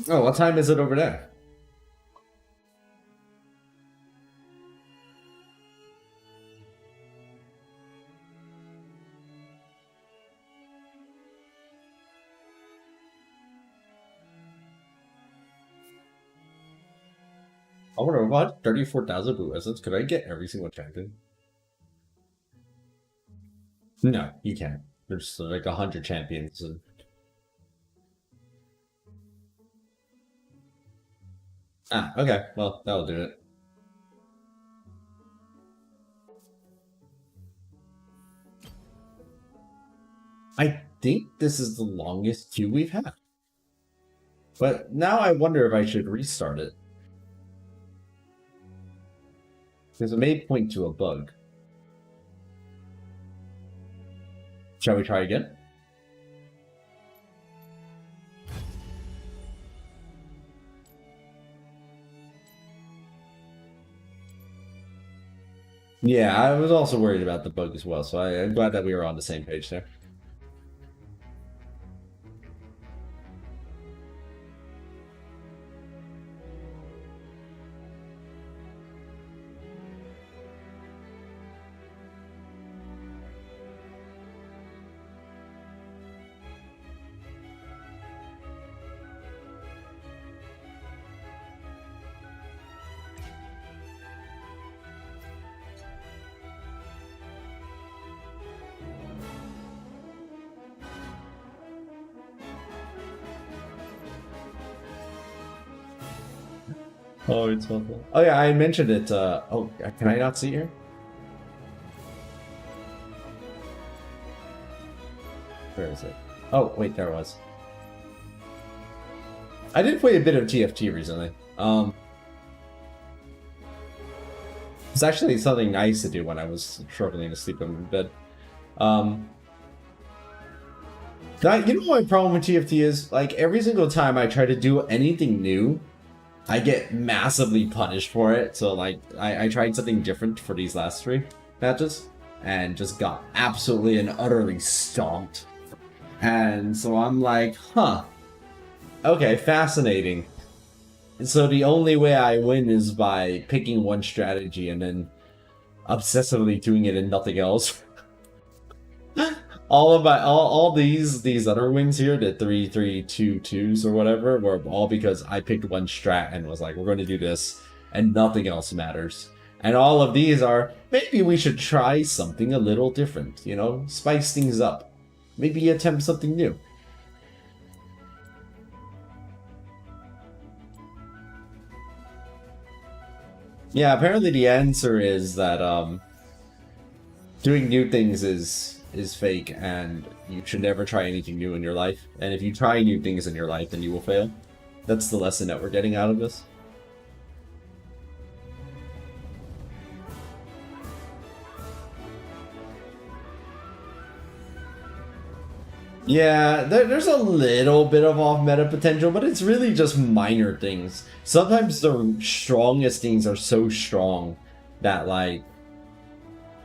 Oh, what time is it over there? I wonder about 34,000 Blue Essence. Could I get every single champion? No, you can't. There's like 100 champions. And... Ah, okay. Well, that'll do it. I think this is the longest queue we've had. But now I wonder if I should restart it. Because it may point to a bug. Shall we try again? Yeah, I was also worried about the bug as well, so I'm glad that we were on the same page there. Oh, it's awful. Oh yeah, I mentioned it. Oh, can I not see here? Where is it? Oh, wait, there it was. I did play a bit of TFT recently. It's actually something nice to do when I was struggling to sleep in bed. You know what my problem with TFT is? Like, every single time I try to do anything new, I get massively punished for it. So, like, I tried something different for these last 3 matches, and just got absolutely and utterly stomped. And so I'm like, huh. Okay, fascinating. So the only way I win is by picking one strategy and then obsessively doing it and nothing else. all these other wins here, the 3-3-2-2s or whatever, were all because I picked one strat and was like, we're going to do this and nothing else matters. And all of these are, maybe we should try something a little different, you know, spice things up. Maybe attempt something new. Yeah, apparently the answer is that doing new things is fake, and you should never try anything new in your life. And if you try new things in your life, then you will fail. That's the lesson that we're getting out of this. Yeah, there's a little bit of off-meta potential, but it's really just minor things. Sometimes the strongest things are so strong that, like,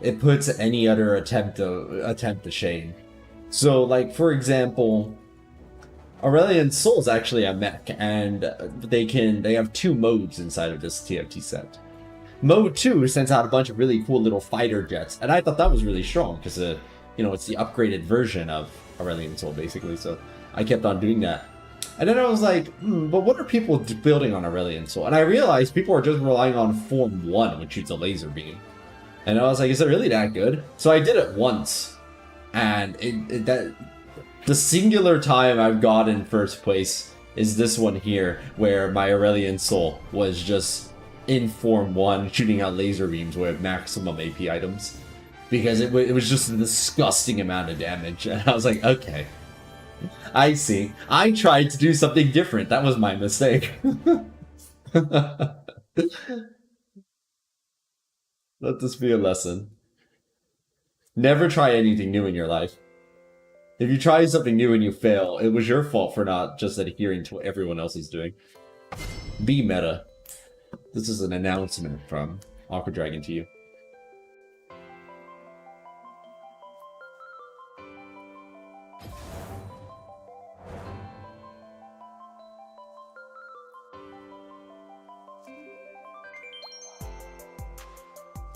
it puts any other attempt to shame. So, like, for example, Aurelian Soul is actually a mech, and they have 2 modes inside of this TFT set. Mode 2 sends out a bunch of really cool little fighter jets, and I thought that was really strong because you know, it's the upgraded version of Aurelian Soul, basically, so I kept on doing that. And then I was like, but what are people building on Aurelian Soul? And I realized people are just relying on Form 1, which shoots a laser beam. And I was like, is it really that good? So I did it once, and the singular time I've got in first place is this one here, where my Aurelian Soul was just in Form 1, shooting out laser beams with maximum AP items. Because it was just a disgusting amount of damage. And I was like, okay. I see. I tried to do something different. That was my mistake. Let this be a lesson. Never try anything new in your life. If you try something new and you fail, it was your fault for not just adhering to what everyone else is doing. Be meta. This is an announcement from Aqua Dragon to you.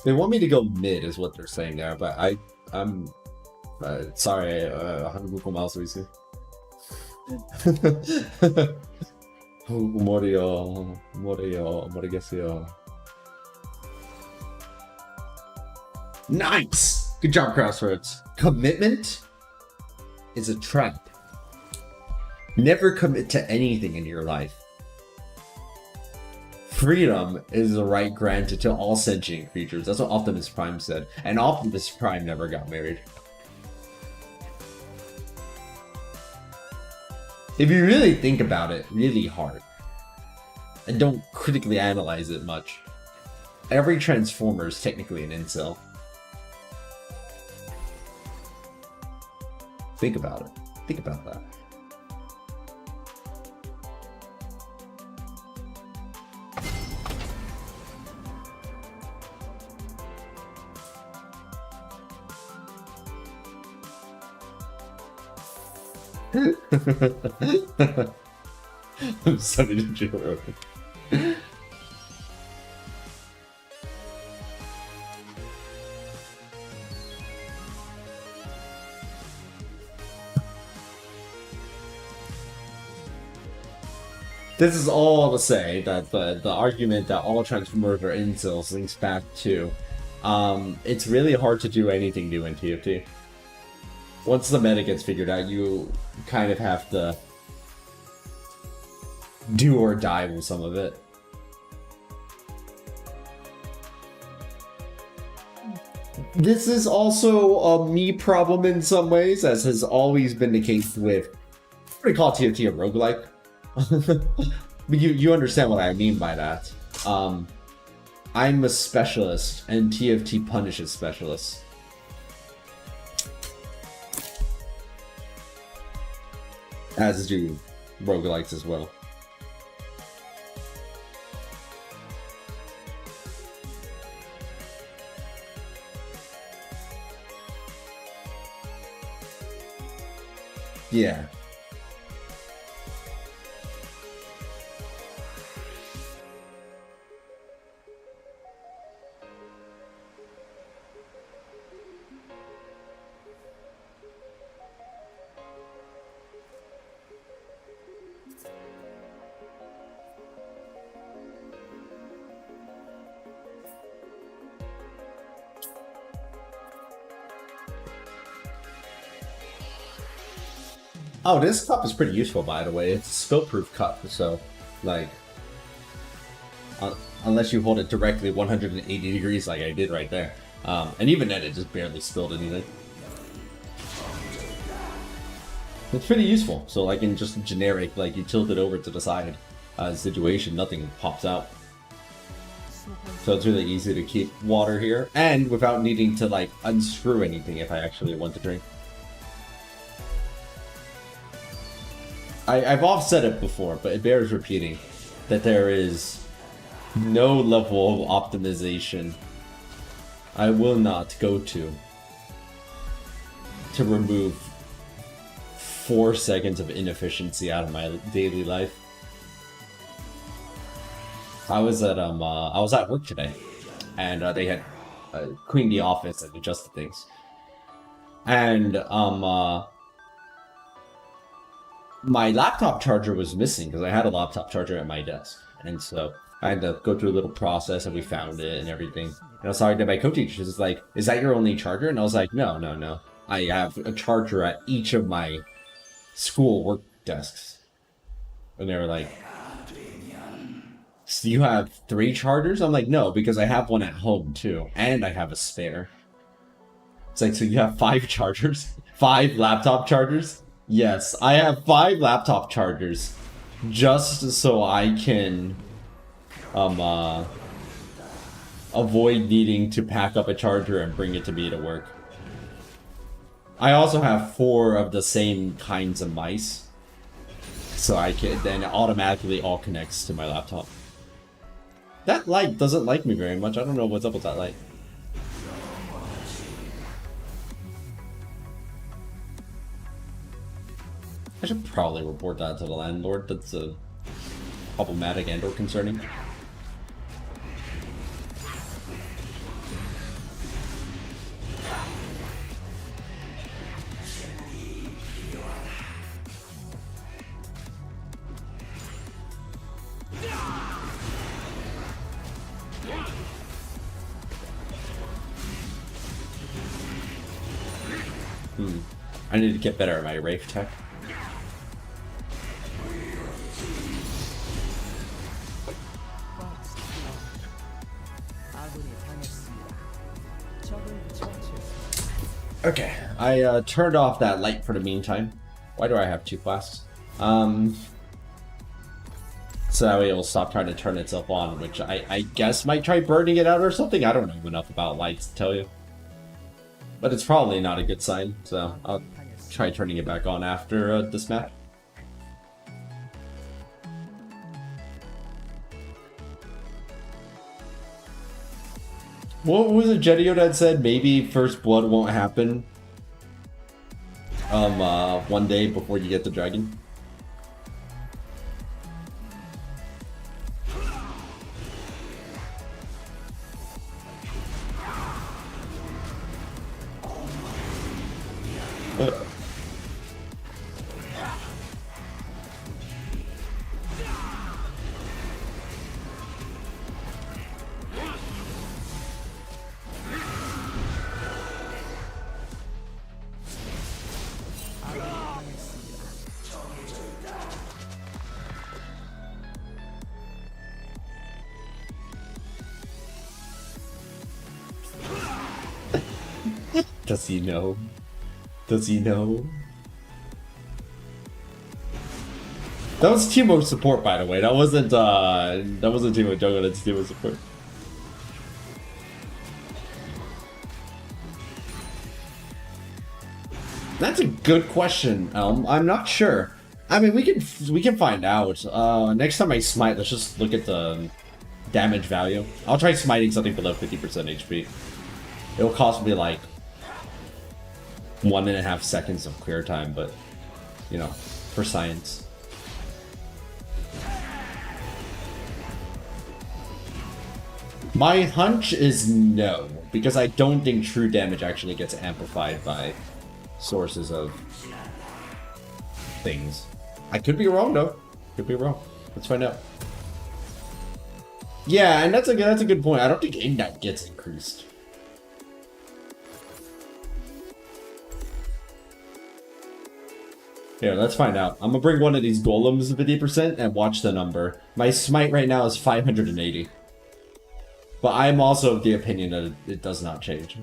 They want me to go mid, is what they're saying there, but I'm sorry, 한국어 마우스 있어요. 모르겠어요. Nice! Good job, Crossroads. Commitment is a trap. Never commit to anything in your life. Freedom is the right granted to all sentient creatures. That's what Optimus Prime said. And Optimus Prime never got married. If you really think about it really hard, and don't critically analyze it much, every Transformer is technically an incel. Think about it. Think about that. I'm sorry to joke. This is all to say that the argument that all Transformers are incels links back to it's really hard to do anything new in TFT. Once the meta gets figured out, you kind of have to do or die with some of it. This is also a me problem in some ways, as has always been the case with, what do you call TFT a roguelike? But you understand what I mean by that. I'm a specialist, and TFT punishes specialists. As do roguelikes as well. Yeah. Oh, this cup is pretty useful, by the way. It's a spill-proof cup, so, like, unless you hold it directly 180 degrees like I did right there. And even then, it just barely spilled anything. It's pretty useful. So, like, in just generic, like, you tilt it over to the side situation, nothing pops out. So it's really easy to keep water here, and without needing to, like, unscrew anything if I actually want to drink. I've offset it before, but it bears repeating that there is no level of optimization I will not go to remove 4 seconds of inefficiency out of my daily life. I was at work today, and they had cleaned the office and adjusted things, and my laptop charger was missing because I had a laptop charger at my desk, and so I had to go through a little process, and we found it and everything. And I was talking to my co-teacher. She's like, "Is that your only charger?" And I was like, "No. I have a charger at each of my school work desks." And they were like, "So you have 3 chargers?" I'm like, "No, because I have one at home too, and I have a spare." It's like, "So you have 5 chargers? 5 laptop chargers?" Yes, I have 5 laptop chargers just so I can avoid needing to pack up a charger and bring it to me to work. I also have 4 of the same kinds of mice, so I can then automatically all connects to my laptop. That light doesn't like me very much. I don't know what's up with that light. I should probably report that to the landlord. That's problematic and or concerning. I need to get better at my Wraith tech. Okay, I turned off that light for the meantime. Why do I have 2 flasks? So that way it will stop trying to turn itself on, which I guess might try burning it out or something. I don't know enough about lights to tell you. But it's probably not a good sign, so I'll try turning it back on after this map. What was it Jetio that said maybe first blood won't happen one day before you get the dragon? Does he know? Does he know? That was Teemo support, by the way. That wasn't Teemo jungle. That's Teemo support. That's a good question, Elm. I'm not sure. I mean, we can find out. Next time I smite, let's just look at the damage value. I'll try smiting something below 50% HP. It'll cost me like 1.5 seconds of clear time, but you know, for science. My hunch is no, because I don't think true damage actually gets amplified by sources of things. I could be wrong though. Could be wrong. Let's find out. Yeah, and that's a good point. I don't think Ignite gets increased. Here, let's find out. I'm gonna bring one of these golems 50% and watch the number. My smite right now is 580. But I'm also of the opinion that it does not change.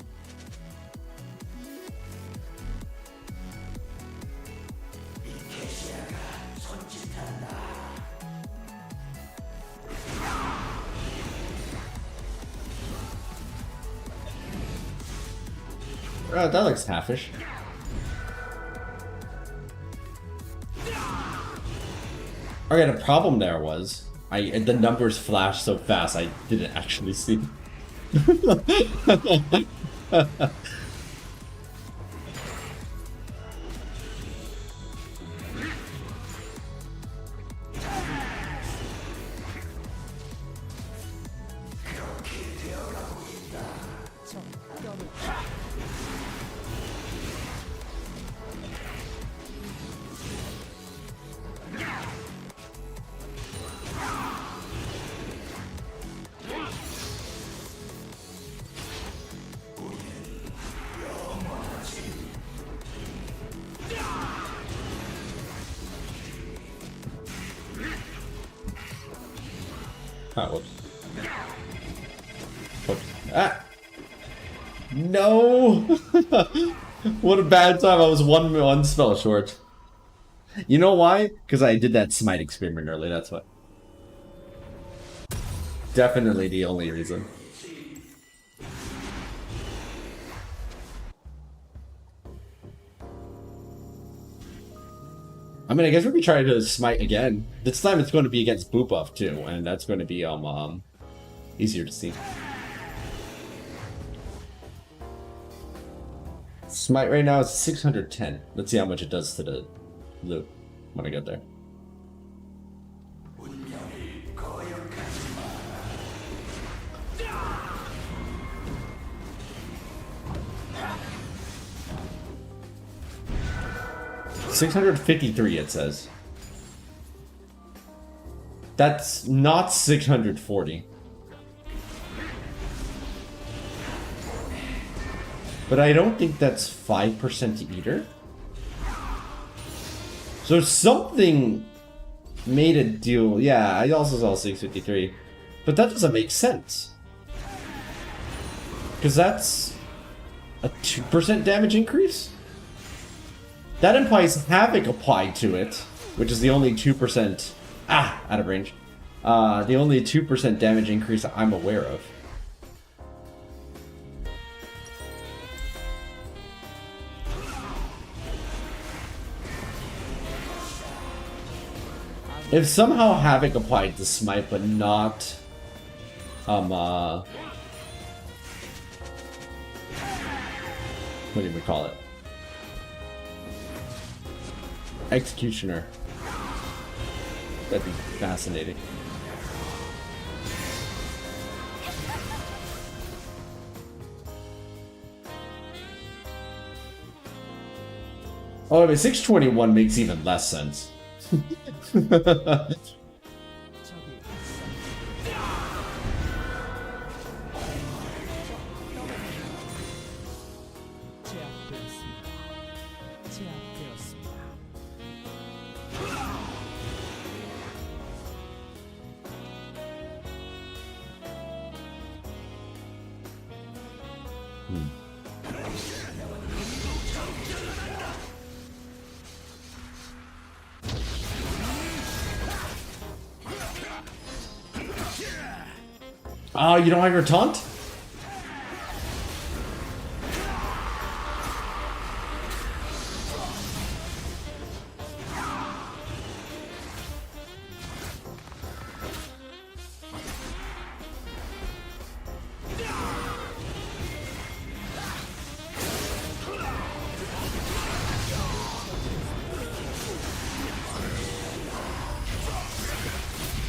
That looks halfish. Okay, the problem there was the numbers flashed so fast I didn't actually see. Ah, whoops. Whoops. Ah! No! What a bad time. I was one spell short. You know why? Because I did that smite experiment early, that's why. Definitely the only reason. I mean, I guess we'll be trying to smite again. This time it's going to be against boot buff too, and that's going to be easier to see. Smite right now is 610. Let's see how much it does to the loot when I get there. $653 it says. That's not 640. But I don't think that's 5% either. So something made a deal. Yeah, I also saw 653. But that doesn't make sense. Because that's a 2% damage increase? That implies Havoc applied to it, which is the only 2%... out of range. The only 2% damage increase I'm aware of. If somehow Havoc applied to Smite, but not... what do we call it? Executioner. That'd be fascinating. Oh, I mean, 621 makes even less sense. Oh, you don't like her taunt?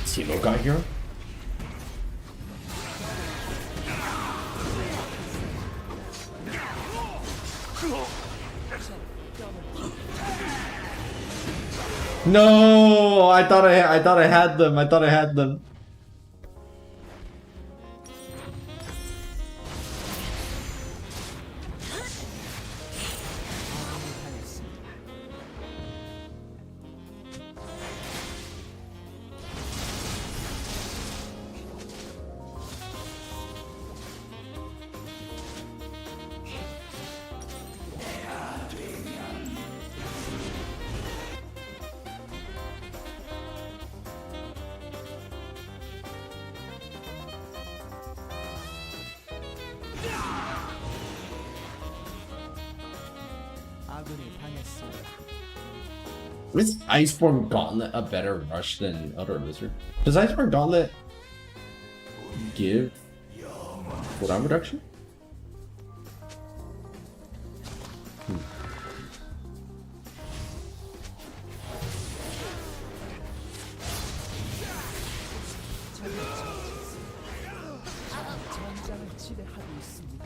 CeeLo got here? No, I thought I had them. I thought I had them. 아군이 당했습니다. Is Iceborne Gauntlet a better rush than Elder Lizard? Does Iceborne Gauntlet give cooldown reduction? 전장을 지배하고 있습니다.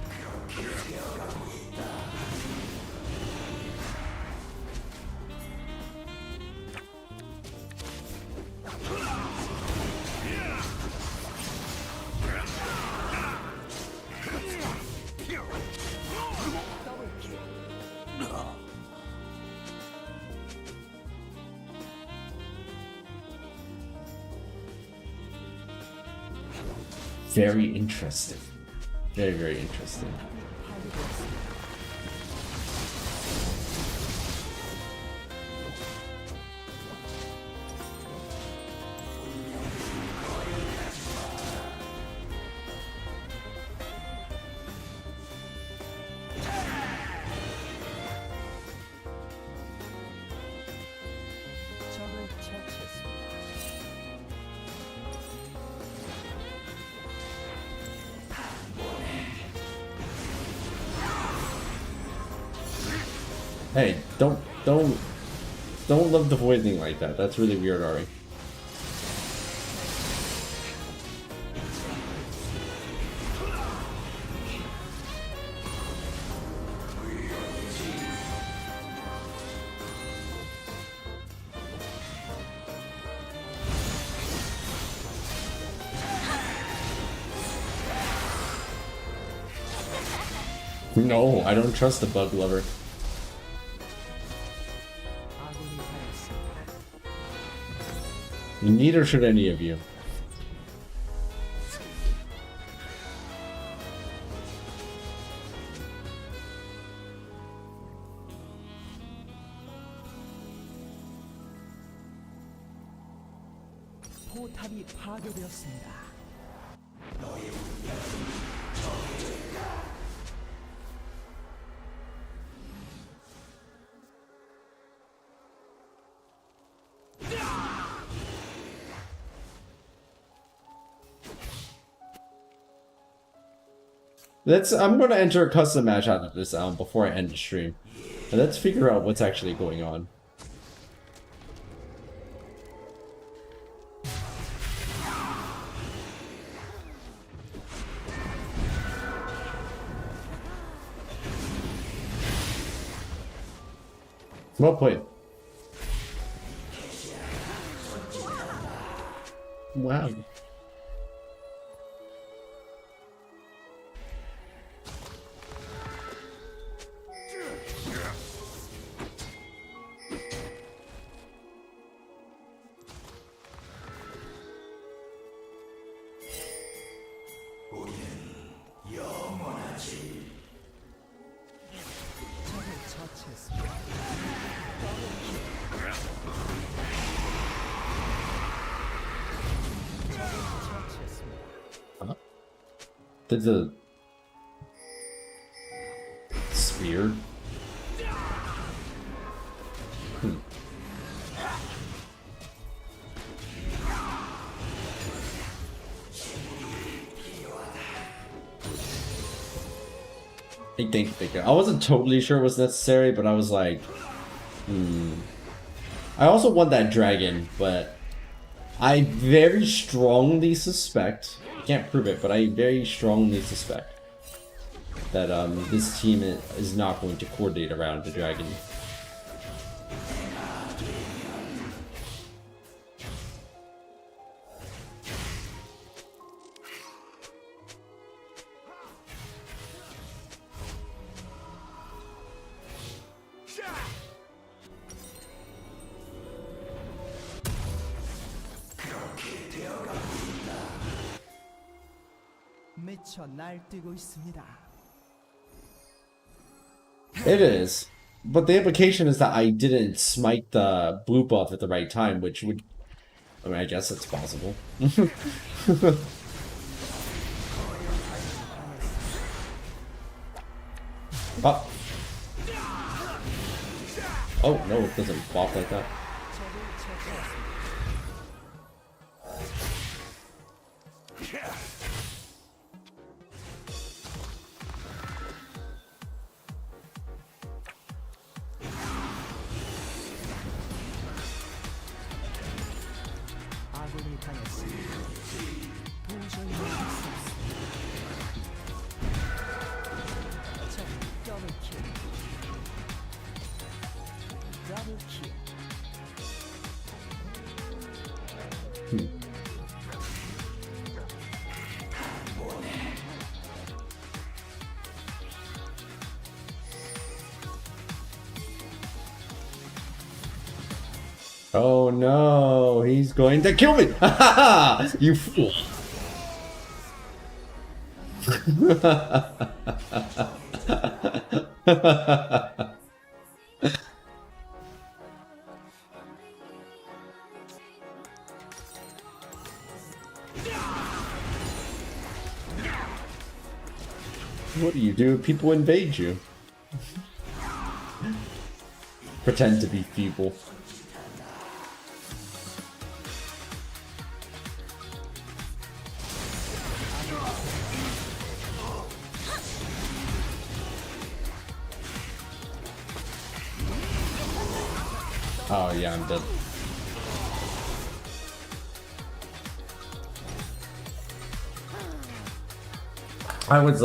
Very interesting. Very, very interesting. 적을 처치했습니다. Hey, don't love the voiding like that. That's really weird, Ari. No, I don't trust the bug lover. 아군이 당했습니다. Neither should any of you. 포탑이 파괴되었습니다. I'm gonna enter a custom match out of this before I end the stream. And let's figure out what's actually going on. Well played. Wow. 적을 처치했습니다. 적을 Did the spear? I think I wasn't totally sure it was necessary, but I was like, I also want that dragon, but I very strongly suspect, I can't prove it, but I very strongly suspect that this team is not going to coordinate around the dragon. 미쳐 날뛰고 있습니다. It is. But the implication is that I didn't smite the blue buff at the right time, which would... I mean, I guess it's possible. Oh. Oh, no, it doesn't bop like that. 아군이 당했습니다. 도저히 막을 수 없습니다. 적 더블킬. 더블킬. Oh no, he's going to kill me! You fool! What do you do if people invade you? Pretend to be feeble. Oh yeah, I'm dead. I was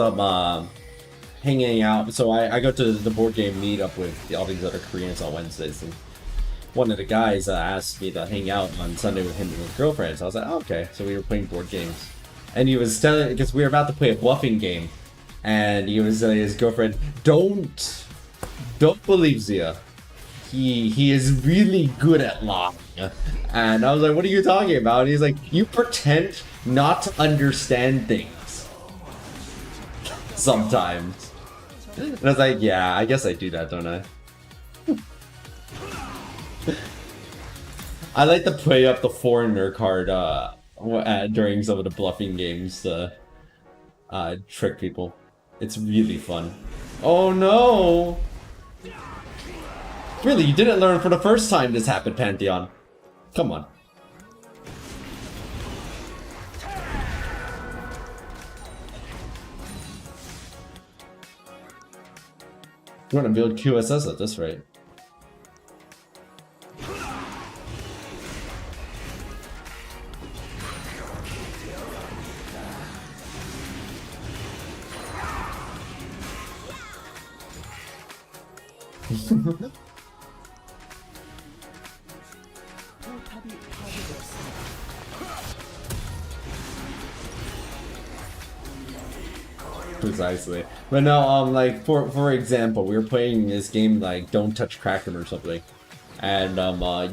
hanging out, so I go to the board game meetup with all these other Koreans on Wednesdays, and one of the guys asked me to hang out on Sunday with him and his girlfriend. So I was like, oh, okay. So we were playing board games, and he was telling, because we were about to play a bluffing game, and he was telling his girlfriend, don't believe Zia. He is really good at lying. And I was like, what are you talking about? And he's like, you pretend not to understand things sometimes. And I was like, yeah, I guess I do that, don't I? I like to play up the foreigner card during some of the bluffing games to trick people. It's really fun. Oh no! Really, you didn't learn for the first time this happened, Pantheon. Come on. You want to build QSS at this rate. 포탑이 파괴되었습니다. Precisely. But no, like for example, we were playing this game like Don't Touch Kraken or something, and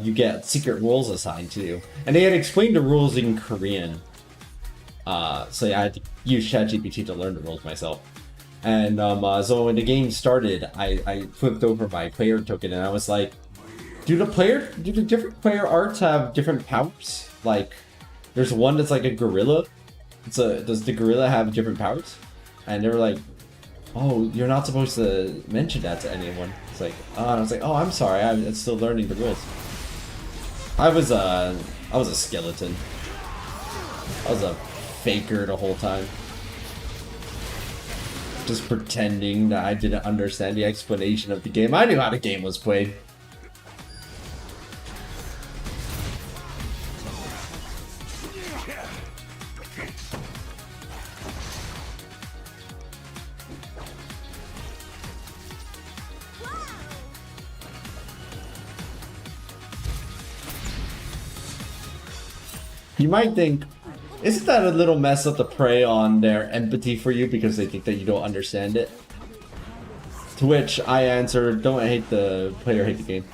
you get secret rules assigned to you, and they had explained the rules in Korean. So yeah, I had to use ChatGPT to learn the rules myself. And so when the game started, I flipped over my player token and I was like, do the different player arts have different powers? Like, there's one that's like a gorilla, does the gorilla have different powers? And they were like, oh, you're not supposed to mention that to anyone. It's like, oh, and I was like, oh, I'm sorry, I'm still learning the rules. I was a skeleton. I was a faker the whole time. Just pretending that I didn't understand the explanation of the game. I knew how the game was played. You might think, isn't that a little mess up to prey on their empathy for you because they think that you don't understand it? To which I answer, don't hate the player, hate the game.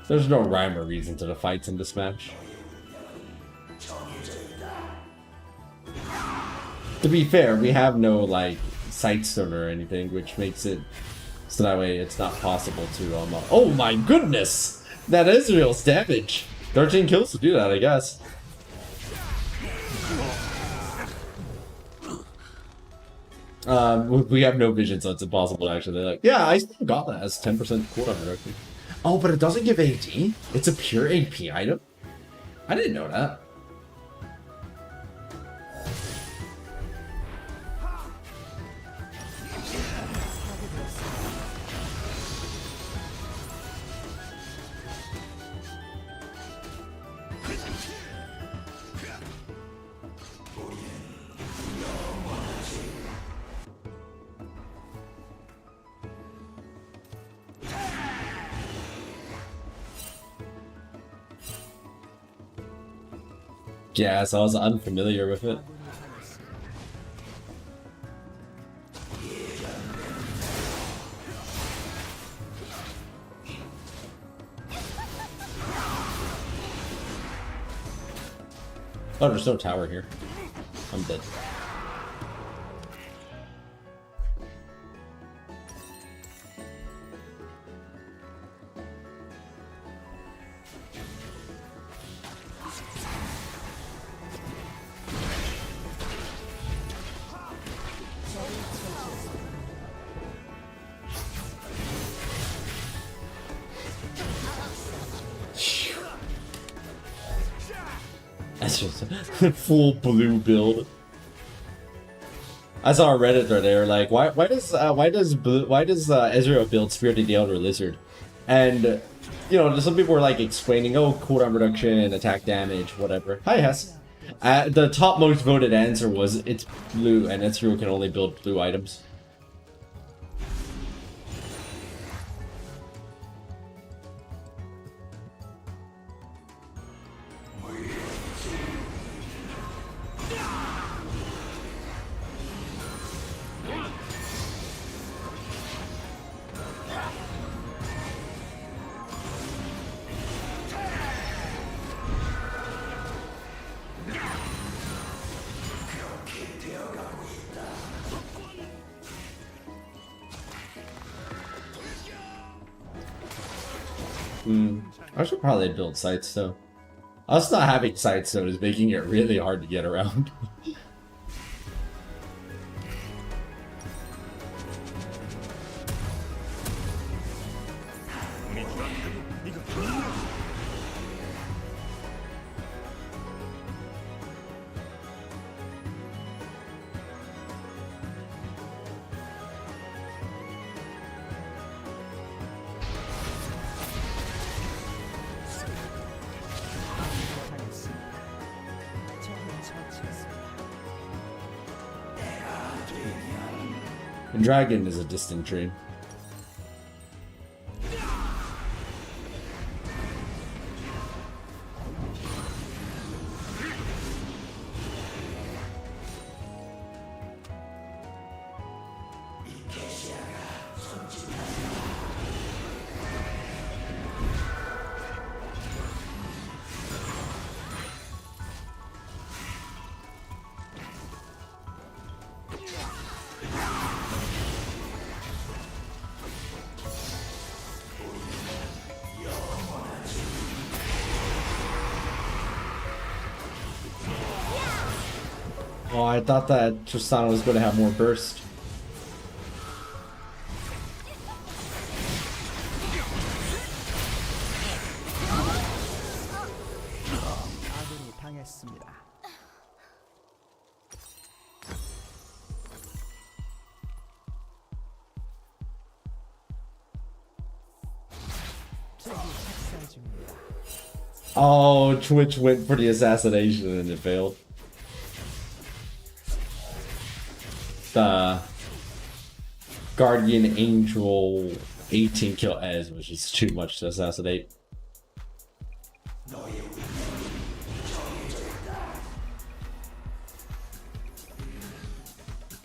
There's no rhyme or reason to the fights in this match. To be fair, we have no like sightstone or anything, which makes it so that way it's not possible to oh my goodness! That Ezreal's damage! 13 kills to do that, I guess. We have no vision, so it's impossible to actually. Like, yeah, I still got that as 10% cooldown reduction. Oh, but it doesn't give AD? It's a pure AP item? I didn't know that. Yeah, so I was unfamiliar with it. Oh, there's no tower here. I'm dead. That's just a full blue build. I saw a Reddit thread. They were like, why does Ezreal build Spirit of the Elder Lizard? And you know, some people were like explaining, oh, cooldown reduction, attack damage, whatever. Hi Hess. The top most voted answer was it's blue, and Ezreal can only build blue items. I should probably build Sightstone. Us not having Sightstone is making it really hard to get around. Dragon is a distant dream. Oh, I thought that Tristana was going to have more burst. 아군이 당했습니다. 적이 학살 중입니다. Oh, Twitch went for the assassination and it failed. The Guardian Angel 18 kill Ez, which is too much to assassinate.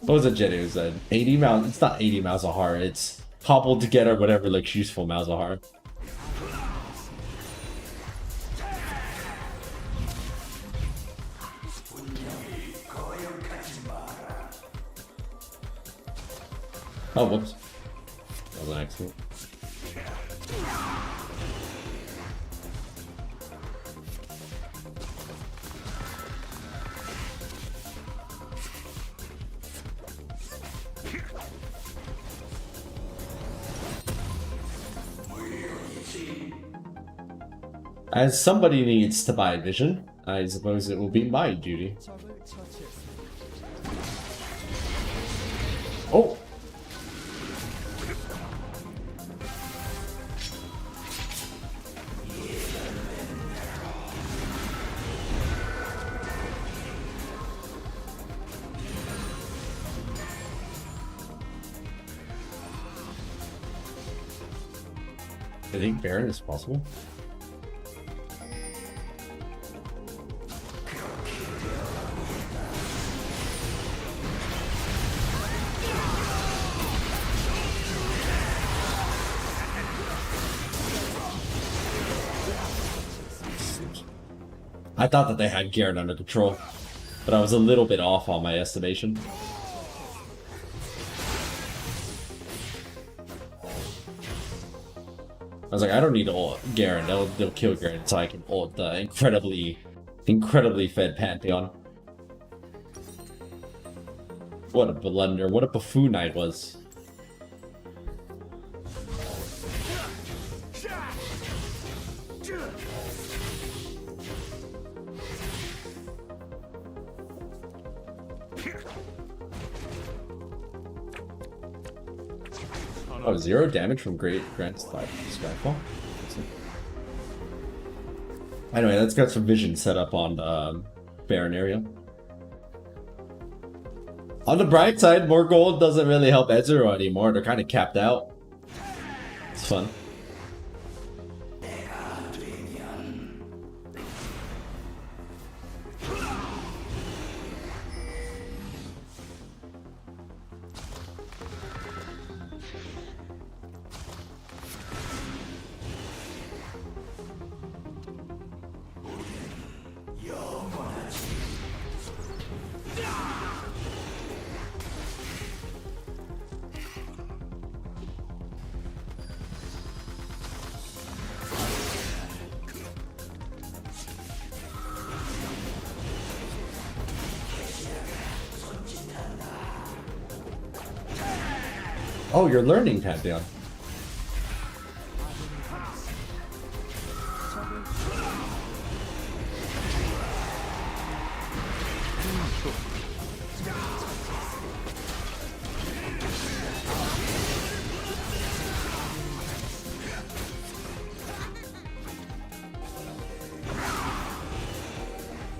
What was it Jenny who said? 80 Malz, it's not 80 Malzahar, it's cobbled together whatever looks useful Malzahar. Oh, whoops. That was an accident. As somebody needs to buy vision, I suppose it will be my duty. 적을 처치했습니다. Oh! I think Baron is possible. I thought that they had Garen under control, but I was a little bit off on my estimation. I was like, I don't need to ult Garen, they'll kill Garen so I can ult the incredibly fed Pantheon. What a blunder, what a buffoon I was. Oh, 0 damage from Grand Skyfall? Anyway, let's get some vision set up on the Baron area. On the bright side, more gold doesn't really help Ezreal anymore. They're kind of capped out. It's fun. Oh, you're learning Pantheon.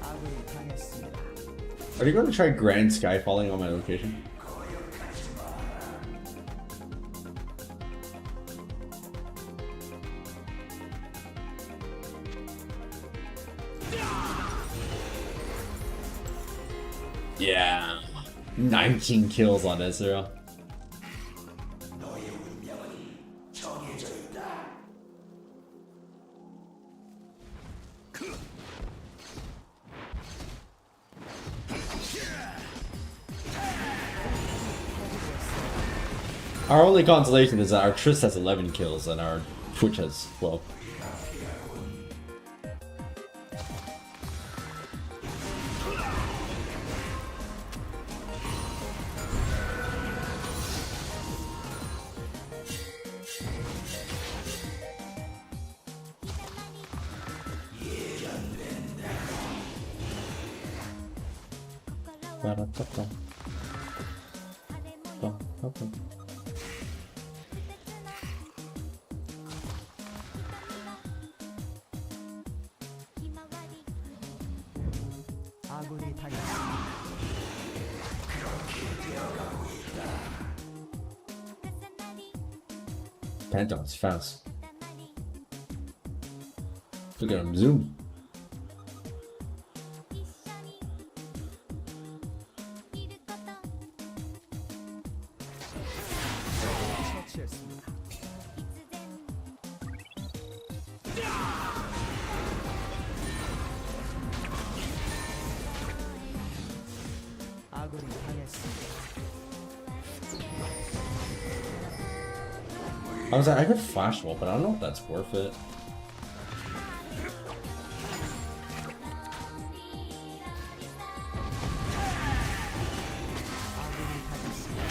아군이 당했습니다. Are you going to try Grand Skyfalling on my location? Yeah. 19 kills on Ezreal. Our only consolation is that our Triss has 11 kills and our Twitch has 12. 아군이 당했습니다. Pantheon's fast. Look at him zoom. 처치했습니다. 아군이 당했습니다. I was like, I could flash wall, but I don't know if that's worth it. 아군이 당했습니다.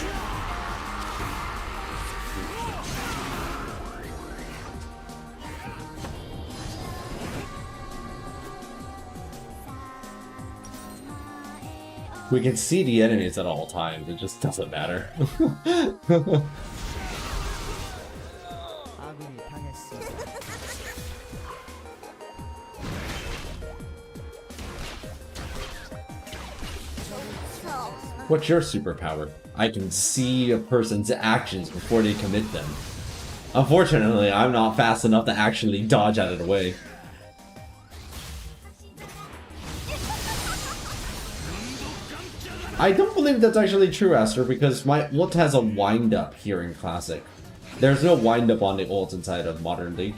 We can see the enemies at all times, it just doesn't matter. 아군이 당했습니다. What's your superpower? I can see a person's actions before they commit them. Unfortunately, I'm not fast enough to actually dodge out of the way. I don't believe that's actually true, Aster, because my ult has a wind-up here in Classic. There's no wind-up on the ult inside of Modern League.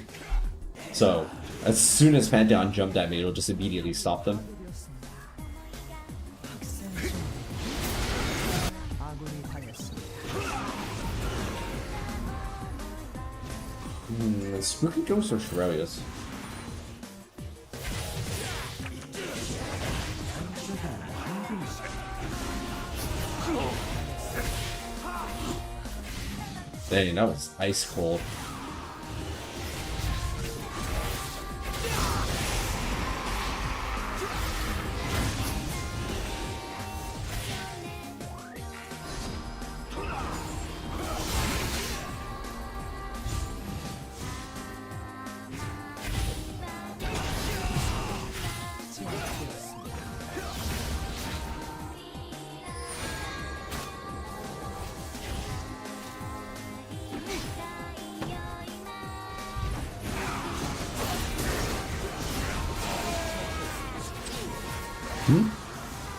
So, as soon as Pantheon jumped at me, it'll just immediately stop them. 아군이 당했습니다. Spooky Ghost or Shirelius? Dang, that was ice cold.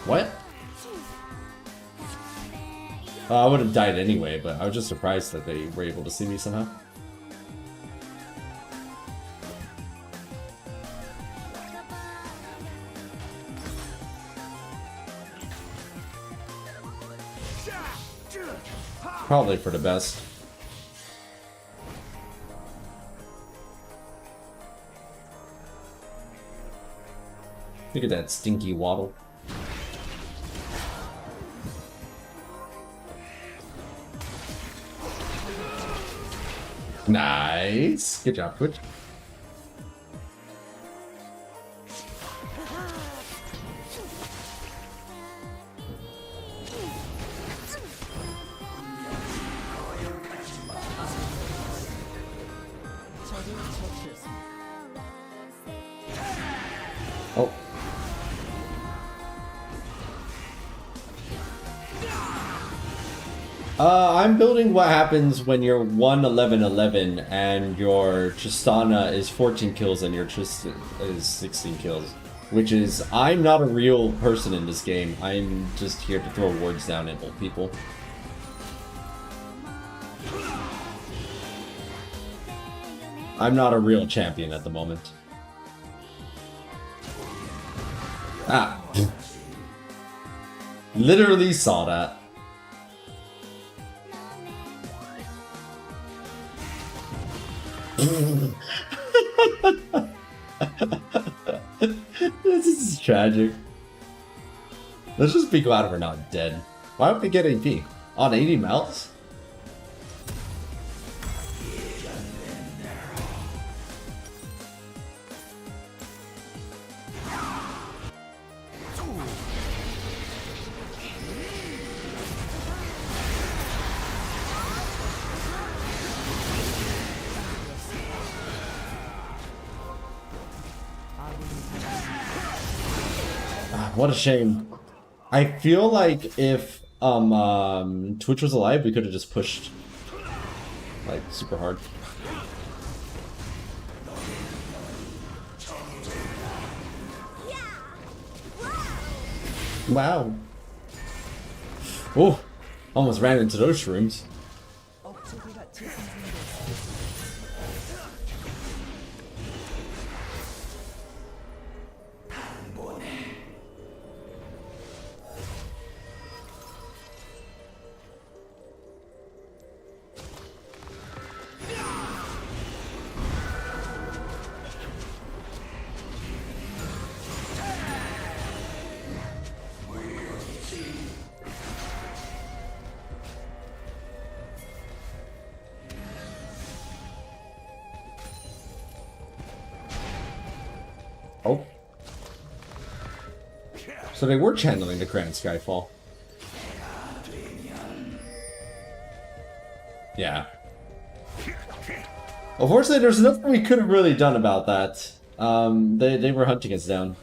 What? I would have died anyway, but I was just surprised that they were able to see me somehow. Probably for the best. Look at that stinky waddle. Nice. Good job, Twitch. Oh. I'm building what happens when you're 1-11-11 and your Tristana is 14 kills and your Tristan is 16 kills. which is I'm not a real person in this game. I'm just here to throw words down at old people. I'm not a real champion at the moment. Ah. Literally saw that. This is tragic. Let's just be glad we're not dead. Why don't we get AP? On 80 Malz? What a shame. I feel like if Twitch was alive, we could have just pushed like super hard. Wow. Oh, almost ran into those shrooms. Oh. So they were channeling the Grand Skyfall. Yeah. Unfortunately, there's nothing we could have really done about that. They were hunting us down.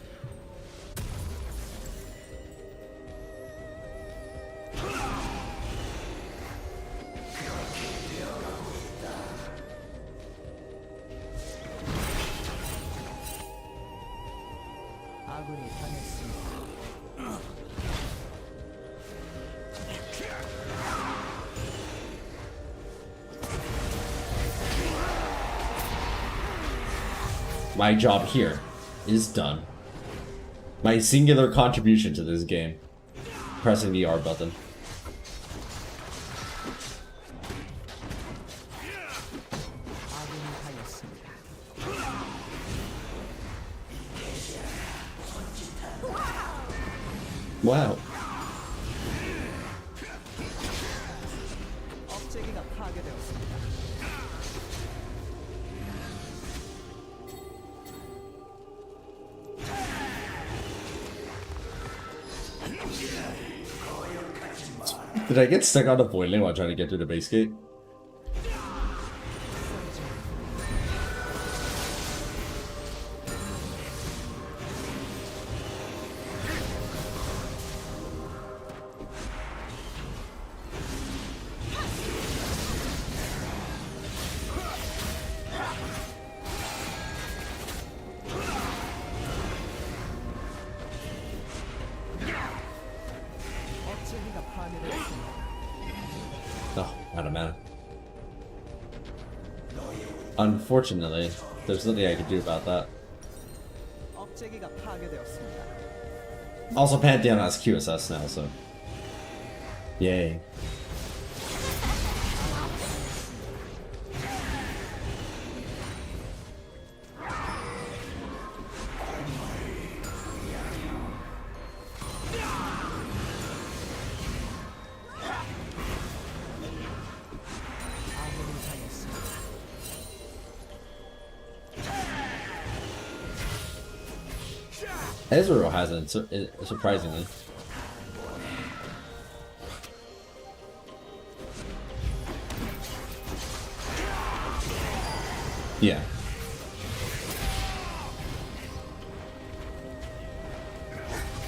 My job here is done. My singular contribution to this game. Pressing the R button. Wow. Did I get stuck on the void lane while trying to get through the base gate? Oh, out of mana. Unfortunately, there's nothing I can do about that. Also, Pantheon has QSS now, so... Yay. Ezreal hasn't, surprisingly. Yeah.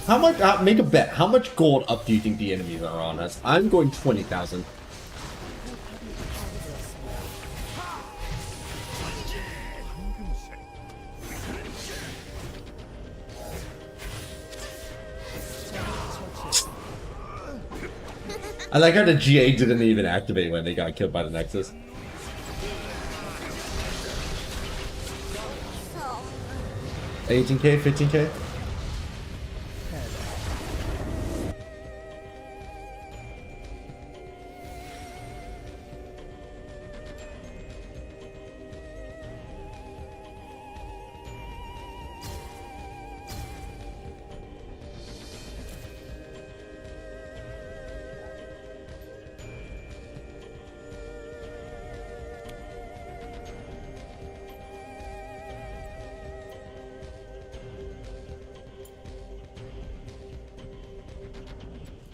How much? Make a bet. How much gold up do you think the enemies are on us? I'm going 20,000. I like how the GA didn't even activate when they got killed by the Nexus. 18k, 15k?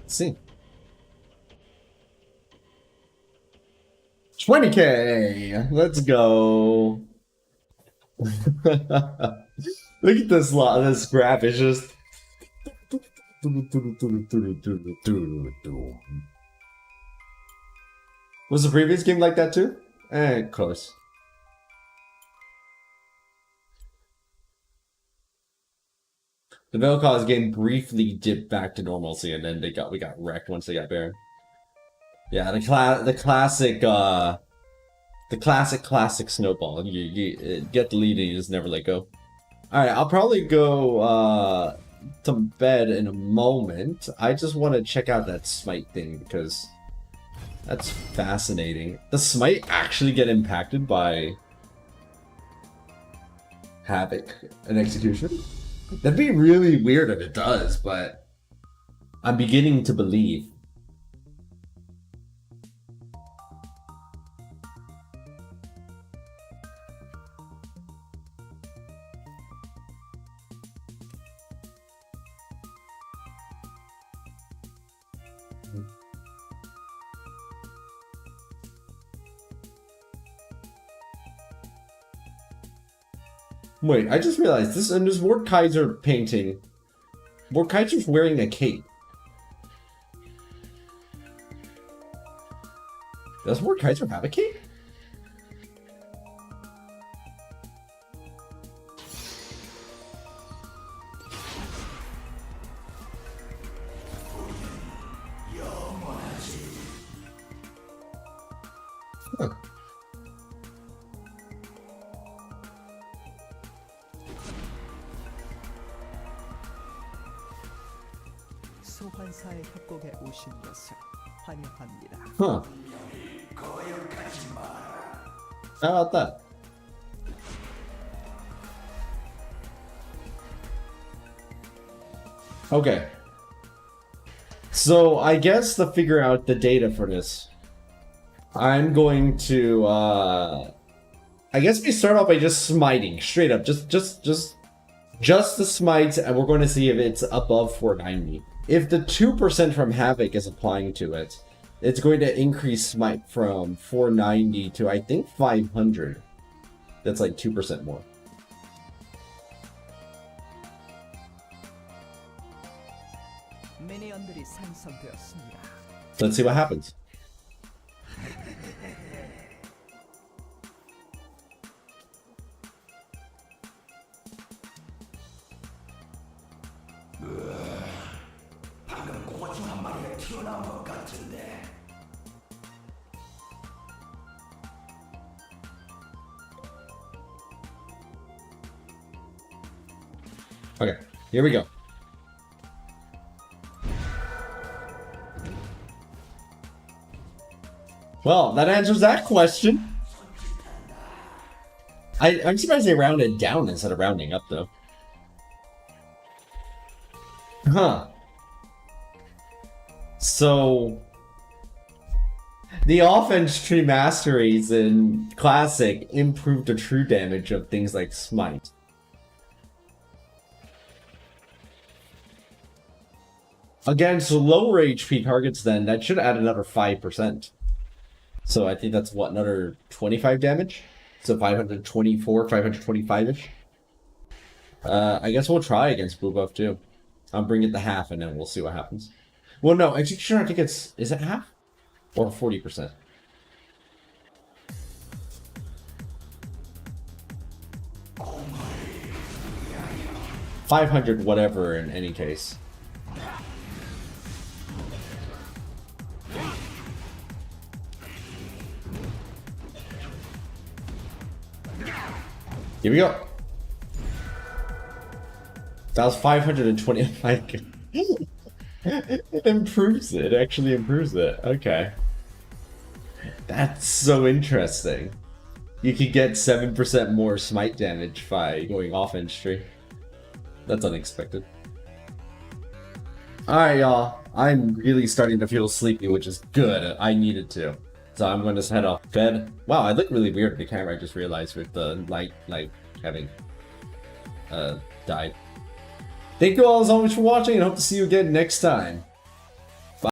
See. 20k! Let's go. Look at this lot. This graph is just. Was the previous game like that too? Close. The Vel'Koz game briefly dipped back to normalcy, and then we got wrecked once they got Baron. Yeah, the classic snowball. You get the lead and you just never let go. All right, I'll probably go to bed in a moment. I just want to check out that smite thing because that's fascinating. Does smite actually get impacted by Havoc and Execution? That'd be really weird if it does, but I'm beginning to believe. Wait, I just realized this in this Mordekaiser painting. Mordekaiser's wearing a cape. Does Mordekaiser have a cape? Huh. 소환사의 협곡에 오신 것을 환영합니다. Huh. How about that? Okay. So I guess to figure out the data for this, I'm going to I guess we start off by just smiting straight up, just the smites, and we're going to see if it's above 490. If the 2% from Havoc is applying to it, it's going to increase smite from 490 to I think 500. That's like 2% more. 미니언들이 생성되었습니다. Let's see what happens. 방금 고주 한 마리가 튀어나온 것 같은데. Okay, here we go. Well, that answers that question. I'm surprised they rounded down instead of rounding up, though. Huh. So, the offense tree masteries in Classic improved the true damage of things like Smite. Against lower HP targets, then, that should add another 5%. So I think that's what, another 25 damage? So 524, 525-ish? I guess we'll try against Blue Buff too. I'll bring it to half and then we'll see what happens. Well, no, Execution, I think it's... Is it half? Or 40%? $500 whatever in any case. Here we go. That was 520. Like, it improves it. It actually improves it. Okay. That's so interesting. You could get 7% more smite damage by going offense tree. That's unexpected. Alright, y'all. I'm really starting to feel sleepy, which is good. I needed to. So I'm going to head off to bed. Wow, I look really weird in the camera, I just realized, with the light having died. Thank you all so much for watching, and hope to see you again next time.